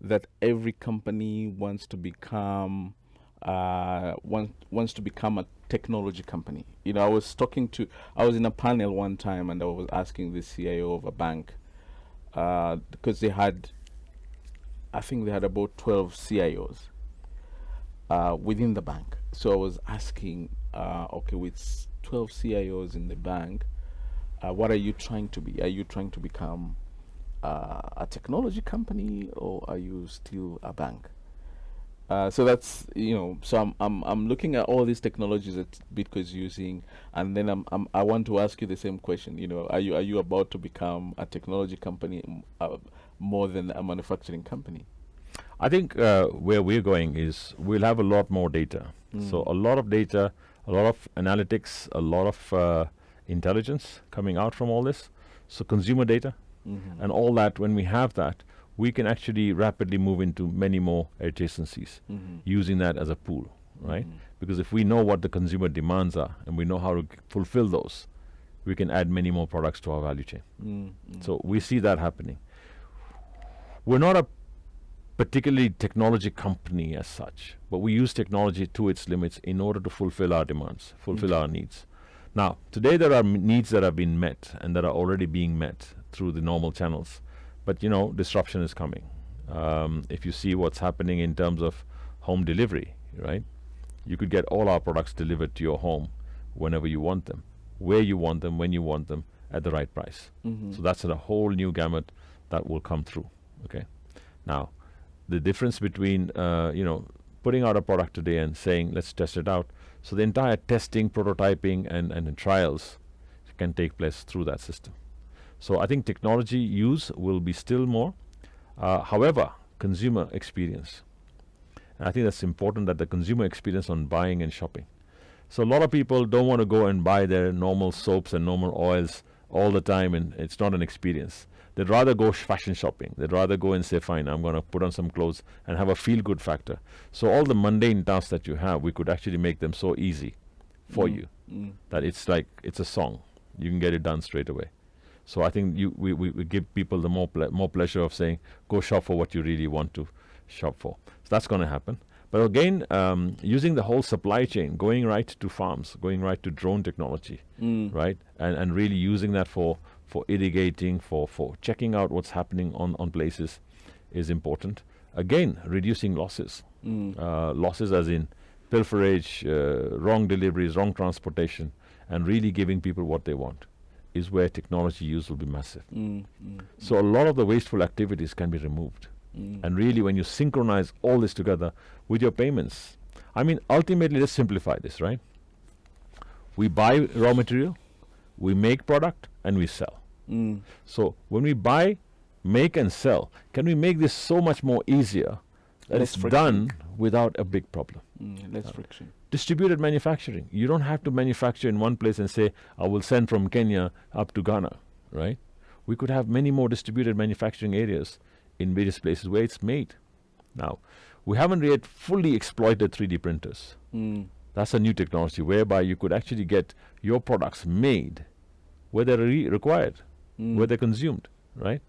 that every company wants to become. Wants to become a technology company. You know, I was in a panel one time and I was asking the CIO of a bank because I think they had about 12 CIOs within the bank. So I was asking, okay, with 12 CIOs in the bank, what are you trying to be? Are you trying to become a technology company, or are you still a bank? So that's, so I'm looking at all these technologies that Bitco is using, and then I want to ask you the same question. Are you about to become a technology company more than a manufacturing company? I think where we're going is we'll have a lot more data. So a lot of data, a lot of analytics, a lot of intelligence coming out from all this. So consumer data and all that. When we have that, we can actually rapidly move into many more adjacencies using that as a pool, right? Because if we know what the consumer demands are and we know how to fulfill those, we can add many more products to our value chain. So we see that happening. We're not a particularly technology company as such, but we use technology to its limits in order to fulfill our demands, fulfill our needs. Now, today there are needs that have been met and that are already being met through the normal channels. But disruption is coming. If you see what's happening in terms of home delivery, right? You could get all our products delivered to your home whenever you want them, where you want them, when you want them, at the right price. So that's a whole new gamut that will come through. Okay. Now, the difference between putting out a product today and saying let's test it out. So the entire testing, prototyping, and trials can take place through that system. So I think technology use will be still more. However, consumer experience. And I think that's important, that the consumer experience on buying and shopping. So a lot of people don't want to go and buy their normal soaps and normal oils all the time, and it's not an experience. They'd rather go fashion shopping. They'd rather go and say, fine, I'm going to put on some clothes and have a feel-good factor. So all the mundane tasks that you have, we could actually make them so easy for you that it's like it's a song. You can get it done straight away. So I think we give people the more pleasure of saying, go shop for what you really want to shop for. So that's going to happen. But again, using the whole supply chain, going right to farms, going right to drone technology, right? And really using that for irrigating, for checking out what's happening on places is important. Again, reducing losses. Losses as in pilferage, wrong deliveries, wrong transportation, and really giving people what they want is where technology use will be massive. So a lot of the wasteful activities can be removed. And really, when you synchronize all this together with your payments, I mean, ultimately, let's simplify this, right? We buy raw material, we make product, and we sell. So when we buy, make, and sell, can we make this so much more easier that Less it's friction. done without a big problem? Less friction. Distributed manufacturing. You don't have to manufacture in one place and say, I will send from Kenya up to Ghana, right? We could have many more distributed manufacturing areas in various places where it's made. Now, we haven't yet fully exploited 3D printers. That's a new technology whereby you could actually get your products made where they're required, where they're consumed, right?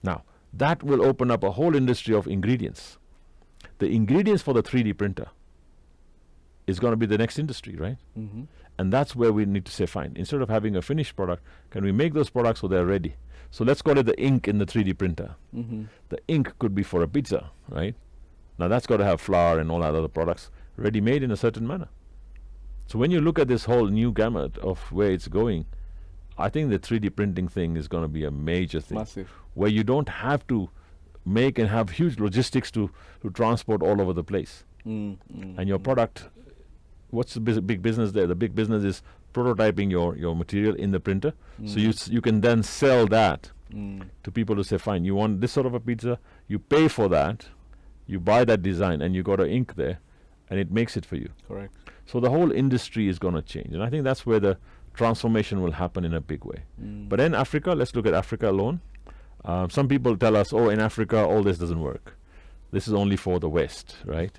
Now, that will open up a whole industry of ingredients. The ingredients for the 3D printer is going to be the next industry, right? And that's where we need to say, fine, instead of having a finished product, can we make those products so they're ready? So let's call it the ink in the 3D printer. The ink could be for a pizza, right? Now that's got to have flour and all that other products ready-made in a certain manner. So when you look at this whole new gamut of where it's going, I think the 3D printing thing is going to be a major thing. Massive. Where you don't have to make and have huge logistics to transport all over the place. And your product, what's the big business there? The big business is prototyping your material in the printer. So you can then sell that to people who say, fine, you want this sort of a pizza, you pay for that, you buy that design, and you got an ink there, and it makes it for you. Correct. So the whole industry is going to change. And I think that's where the transformation will happen in a big way. But then Africa, let's look at Africa alone. Some people tell us, oh, in Africa, all this doesn't work. This is only for the West, right?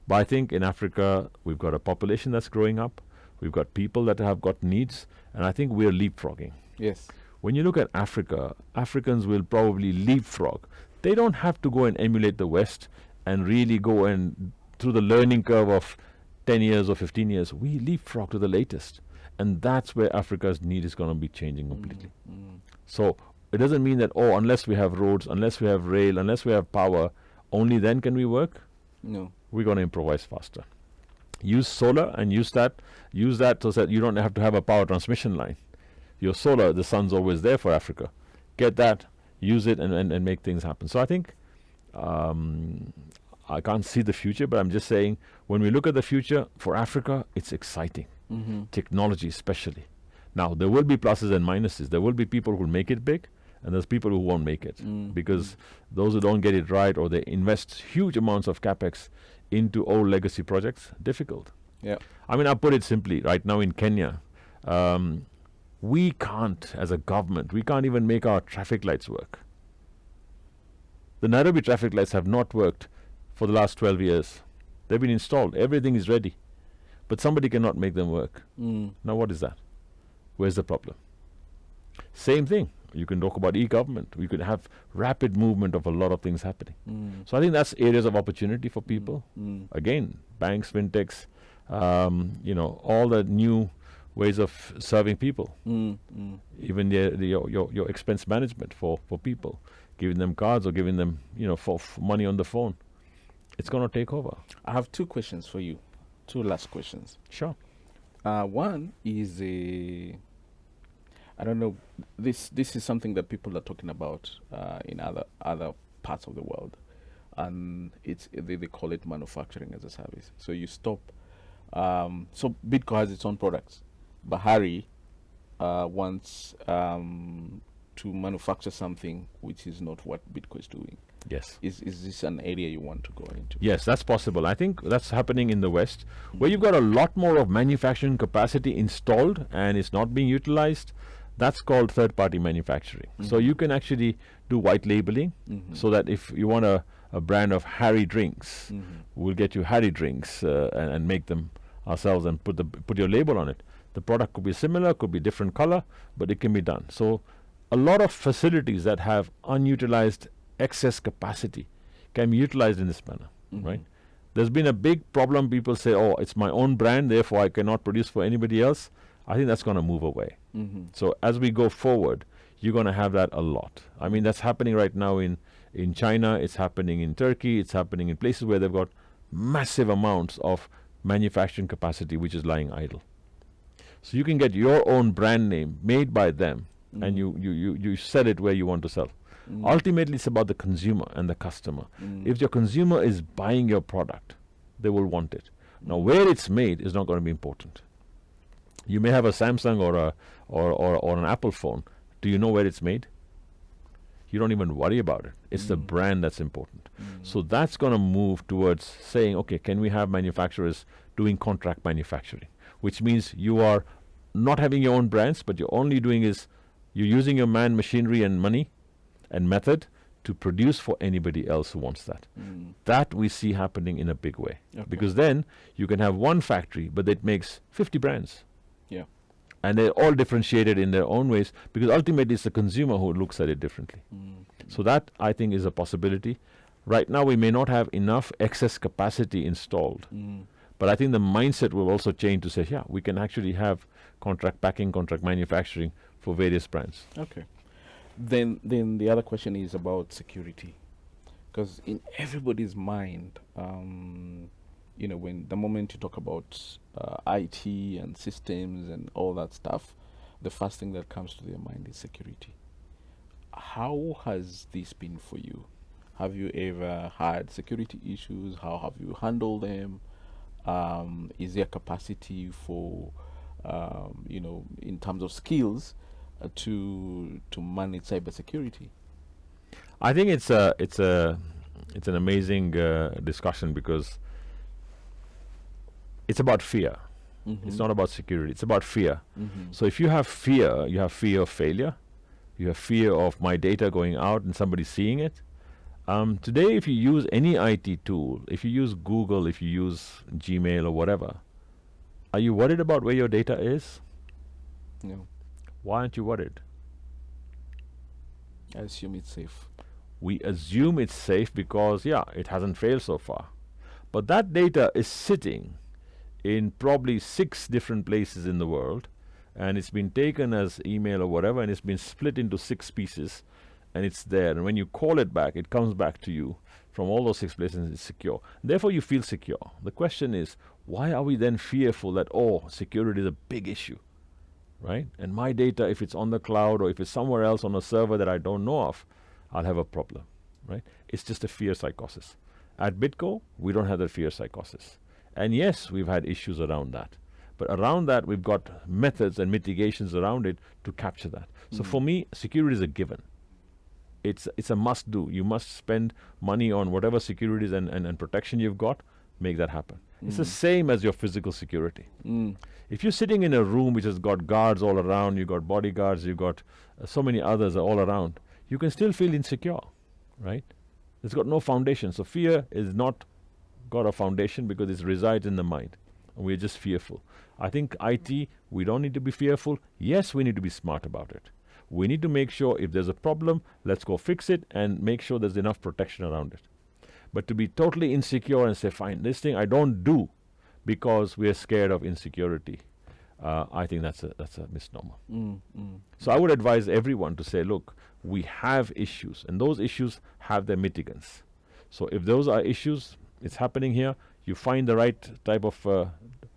But I think in Africa, we've got a population that's growing up. We've got people that have got needs. And I think we're leapfrogging. Yes. When you look at Africa, Africans will probably leapfrog. They don't have to go and emulate the West and really go and through the learning curve of 10 years or 15 years. We leapfrog to the latest. And that's where Africa's need is going to be changing completely. So it doesn't mean that, oh, unless we have roads, unless we have rail, unless we have power, only then can we work. No. We're going to improvise faster. Use solar and use that so that you don't have to have a power transmission line. Your solar, the sun's always there for Africa. Get that, use it, and make things happen. So I think I can't see the future, but I'm just saying when we look at the future for Africa, it's exciting. Technology especially. Now, there will be pluses and minuses. There will be people who will make it big, and there's people who won't make it. Because those who don't get it right or they invest huge amounts of capex into old legacy projects, difficult. Yeah. I mean, I'll put it simply. Right now in Kenya, we can't, as a government, we can't even make our traffic lights work. The Nairobi traffic lights have not worked for the last 12 years. They've been installed. Everything is ready. But somebody cannot make them work. Now, what is that? Where's the problem? Same thing. You can talk about e-government. We could have rapid movement of a lot of things happening. So I think that's areas of opportunity for people. Again, banks, fintechs, all the new ways of serving people. Even your expense management for people, giving them cards or giving them for money on the phone. It's going to take over. I have two questions for you. Two last questions. Sure. One is I don't know. This is something that people are talking about in other parts of the world, and they call it manufacturing as a service. So you stop. So Bidco has its own products, but Harry wants to manufacture something which is not what Bidco is doing. Yes. Is this an area you want to go into? Yes, that's possible. I think that's happening in the West, where you've got a lot more of manufacturing capacity installed and it's not being utilized. That's called third-party manufacturing. So you can actually do white labeling, so that if you want a brand of Harry drinks, we'll get you Harry drinks and make them ourselves and put your label on it. The product could be similar, could be different color, but it can be done. So a lot of facilities that have unutilized excess capacity can be utilized in this manner, right? There's been a big problem. People say, oh, it's my own brand, therefore I cannot produce for anybody else. I think that's going to move away. So as we go forward, you're going to have that a lot. I mean, that's happening right now in China. It's happening in Turkey. It's happening in places where they've got massive amounts of manufacturing capacity which is lying idle. So you can get your own brand name made by them, and you sell it where you want to sell. Ultimately, it's about the consumer and the customer. If your consumer is buying your product, they will want it. Now, where it's made is not going to be important. You may have a Samsung or an Apple phone. Do you know where it's made? You don't even worry about it. It's the brand that's important. So that's going to move towards saying, okay, can we have manufacturers doing contract manufacturing, which means you are not having your own brands, but you're only doing is you're using your man, machinery, and money and method to produce for anybody else who wants that. That we see happening in a big way. Because then you can have one factory, but it makes 50 brands. Yeah. And they're all differentiated in their own ways, because ultimately it's the consumer who looks at it differently. So that, I think, is a possibility. Right now we may not have enough excess capacity installed, but I think the mindset will also change to say, yeah, we can actually have contract packing, contract manufacturing for various brands. Okay. Then the other question is about security, because in everybody's mind, when the moment you talk about IT and systems and all that stuff, the first thing that comes to their mind is security. How has this been for you? Have you ever had security issues? How have you handled them? Is there capacity for, in terms of skills, to manage cybersecurity? I think it's an amazing discussion because it's about fear. It's not about security. It's about fear. So if you have fear of failure. You have fear of my data going out and somebody seeing it. Today, if you use any IT tool, if you use Google, if you use Gmail or whatever, are you worried about where your data is? No. Why aren't you worried? I assume it's safe. We assume it's safe because, it hasn't failed so far. But that data is sitting in probably 6 different places in the world, and it's been taken as email or whatever, and it's been split into 6 pieces, and it's there. And when you call it back, it comes back to you from all those 6 places, and it's secure. Therefore, you feel secure. The question is, why are we then fearful that, security is a big issue, right? And my data, if it's on the cloud or if it's somewhere else on a server that I don't know of, I'll have a problem, right? It's just a fear psychosis. At BitGo, we don't have that fear psychosis. And yes, we've had issues around that. But around that, we've got methods and mitigations around it to capture that. So for me, security is a given. It's a must do. You must spend money on whatever securities and protection you've got, make that happen. It's the same as your physical security. If you're sitting in a room which has got guards all around, you've got bodyguards, you've got so many others all around, you can still feel insecure, right? It's got no foundation. So fear is not got a foundation because it resides in the mind. And we're just fearful. I think IT, we don't need to be fearful. Yes, we need to be smart about it. We need to make sure if there's a problem, let's go fix it and make sure there's enough protection around it. But to be totally insecure and say, fine, this thing I don't do because we are scared of insecurity, I think that's a misnomer. So I would advise everyone to say, look, we have issues, and those issues have their mitigants. So if those are issues, it's happening here, you find the right type of,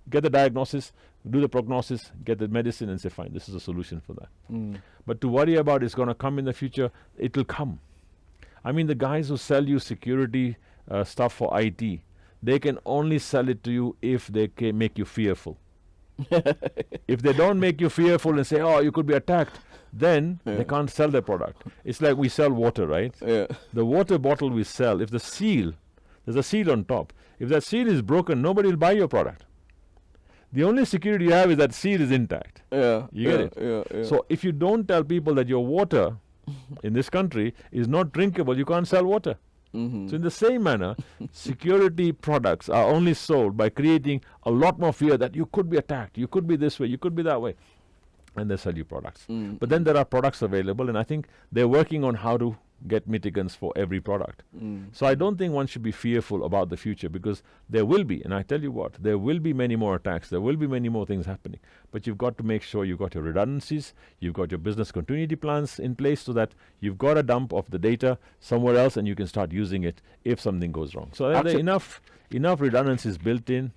get the diagnosis, do the prognosis, get the medicine, and say, fine, this is a solution for that. But to worry about it's going to come in the future, it will come. I mean, the guys who sell you security stuff for IT, they can only sell it to you if they can make you fearful. If they don't make you fearful and say, you could be attacked, then they can't sell their product. It's like we sell water, right? The water bottle we sell, if there's a seal on top. If that seal is broken, nobody will buy your product. The only security you have is that seal is intact. You get it? So if you don't tell people that your water in this country is not drinkable, you can't sell water. So in the same manner, security products are only sold by creating a lot more fear that you could be attacked, you could be this way, you could be that way, and they sell you products. But then there are products available, and I think they're working on how to get mitigants for every product. So I don't think one should be fearful about the future, because there will be, and I tell you what, there will be many more attacks, there will be many more things happening. But you've got to make sure you've got your redundancies, you've got your business continuity plans in place so that you've got a dump of the data somewhere else and you can start using it if something goes wrong. So there are enough redundancies built in,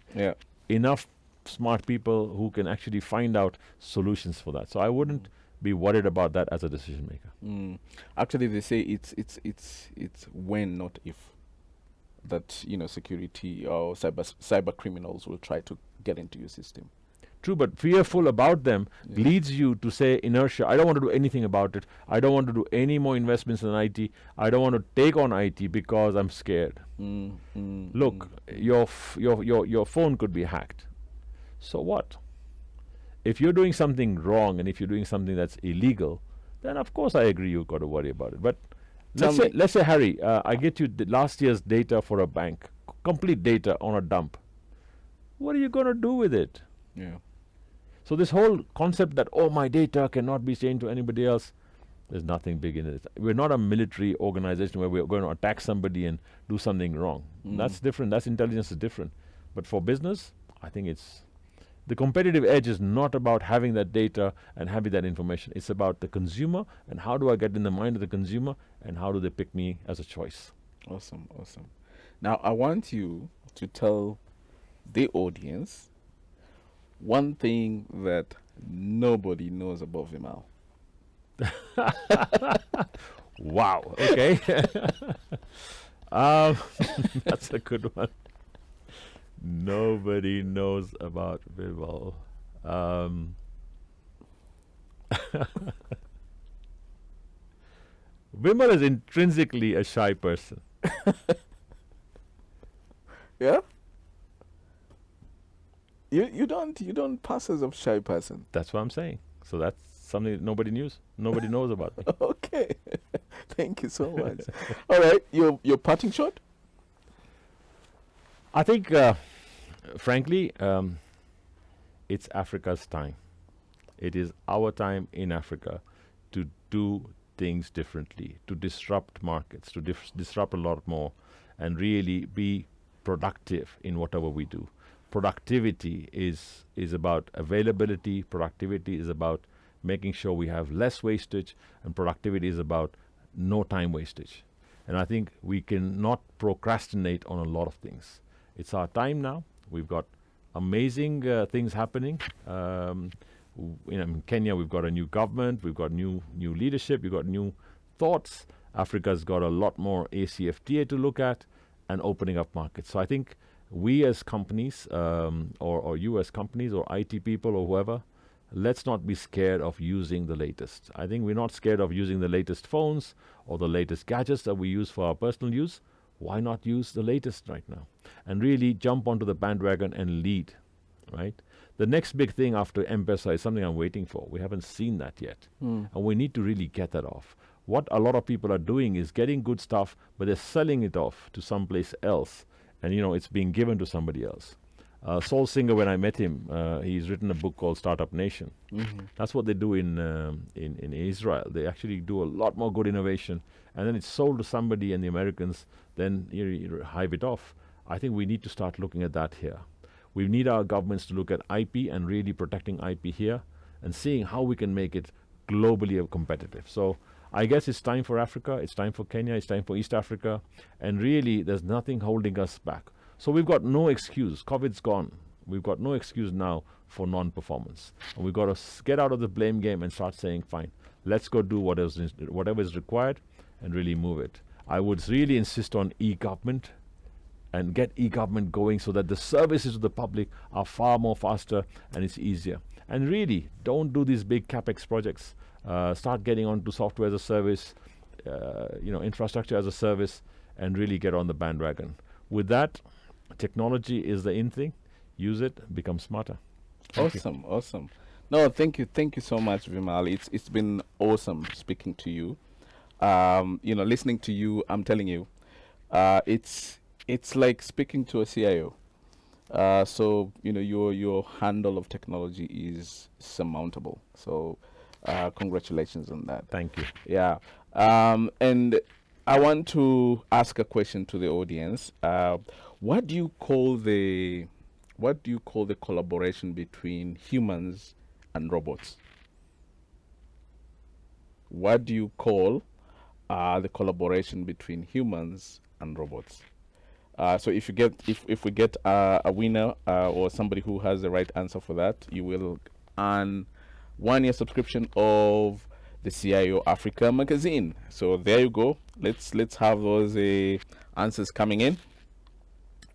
enough smart people who can actually find out solutions for that. So I wouldn't be worried about that as a decision maker. Actually, they say it's when, not if, that security or cyber criminals will try to get into your system. True, but fearful about them leads you to say inertia. I don't want to do anything about it. I don't want to do any more investments in IT. I don't want to take on IT because I'm scared. Look, your phone could be hacked. So what? If you're doing something wrong and if you're doing something that's illegal, then of course I agree you've got to worry about it. But let's say, Harry, I get you last year's data for a bank, complete data on a dump. What are you going to do with it? So this whole concept that, my data cannot be changed to anybody else, there's nothing big in it. We're not a military organization where we're going to attack somebody and do something wrong. That's different. That's intelligence is different. But for business, I think the competitive edge is not about having that data and having that information. It's about the consumer and how do I get in the mind of the consumer and how do they pick me as a choice. Awesome. Now, I want you to tell the audience one thing that nobody knows about Vimal. Wow. Okay. um, that's a good one. Nobody knows about Vimal. Um, Vimal is intrinsically a shy person. Yeah? You don't pass as a shy person. That's what I'm saying. So that's something that nobody knows about me. Okay. Thank you so much. All right, your parting shot? I think, frankly, it's Africa's time. It is our time in Africa to do things differently, to disrupt markets, to disrupt a lot more, and really be productive in whatever we do. Productivity is about availability. Productivity is about making sure we have less wastage, and productivity is about no time wastage. And I think we can not procrastinate on a lot of things. It's our time now. We've got amazing things happening. In Kenya, we've got a new government, we've got new leadership, we've got new thoughts. Africa's got a lot more ACFTA to look at and opening up markets. So I think we as companies, or you as companies, or IT people, or whoever, let's not be scared of using the latest. I think we're not scared of using the latest phones or the latest gadgets that we use for our personal use. Why not use the latest right now? And really jump onto the bandwagon and lead, right? The next big thing after M-Pesa is something I'm waiting for. We haven't seen that yet. And we need to really get that off. What a lot of people are doing is getting good stuff, but they're selling it off to someplace else. And, it's being given to somebody else. Saul Singer, when I met him, he's written a book called Startup Nation. That's what they do in Israel. They actually do a lot more good innovation, and then it's sold to somebody, and the Americans then you hive it off. I think we need to start looking at that here. We need our governments to look at IP and really protecting IP here and seeing how we can make it globally competitive. So I guess it's time for Africa, it's time for Kenya, it's time for East Africa, and really there's nothing holding us back. So we've got no excuse. COVID's gone. We've got no excuse now for non-performance. And we've got to get out of the blame game and start saying, fine, let's go do whatever is required and really move it. I would really insist on e-government and get e-government going so that the services to the public are far more faster and it's easier. And really, don't do these big capex projects. Start getting onto software as a service, infrastructure as a service, and really get on the bandwagon. With that, technology is the in thing. Use it, become smarter. Awesome. No, thank you so much, Vimal. It's been awesome speaking to you. Listening to you, I'm telling you, it's like speaking to a CIO. So your handle of technology is surmountable. So congratulations on that. Thank you. Yeah. And I want to ask a question to the audience. What do you call the collaboration between humans and robots? What do you call the collaboration between humans and robots? So if we get a winner or somebody who has the right answer for that, you will earn 1-year subscription of the CIO Africa magazine. So there you go. Let's have those answers coming in.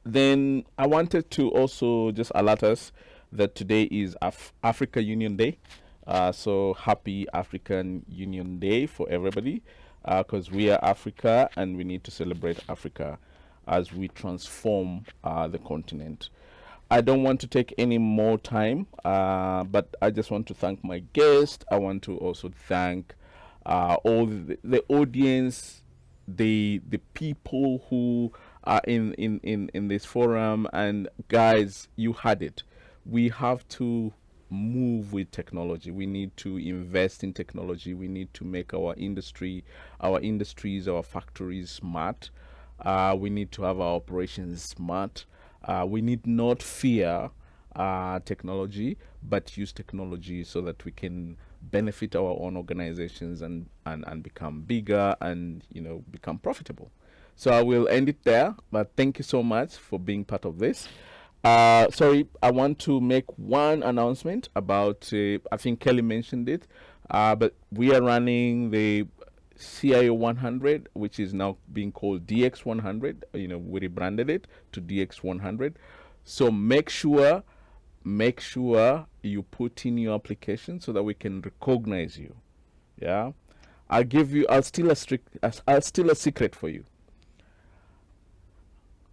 Then I wanted to also just alert us that today is Africa Union Day. So happy African Union Day for everybody, because we are Africa and we need to celebrate Africa as we transform the continent. I don't want to take any more time, but I just want to thank my guest. I want to also thank all the audience, the people who are in this forum. And guys, you had it. We have to move with technology. We need to invest in technology. We need to make our industries, our factories smart. We need to have our operations smart. We need not fear technology, but use technology so that we can benefit our own organizations and become bigger and become profitable. So I will end it there, but thank you so much for being part of this. Sorry, I want to make one announcement about, I think Kelly mentioned it, but we are running the CIO 100, which is now being called DX 100. You know, we rebranded it to DX 100. So make sure you put in your application so that we can recognize you. Yeah, I'll steal a secret for you.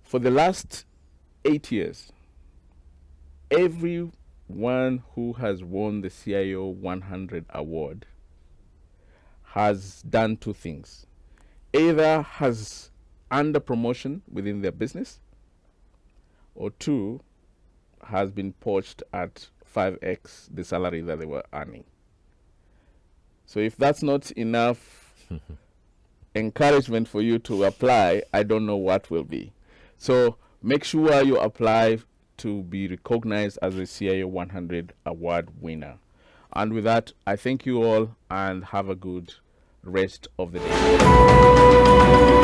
For the last 8 years, everyone who has won the CIO 100 award has done two things. Either has under promotion within their business, or two, has been poached at 5x the salary that they were earning. So if that's not enough encouragement for you to apply, I don't know what will be. So make sure you apply to be recognized as a CIO 100 award winner. And with that, I thank you all and have a good rest of the day.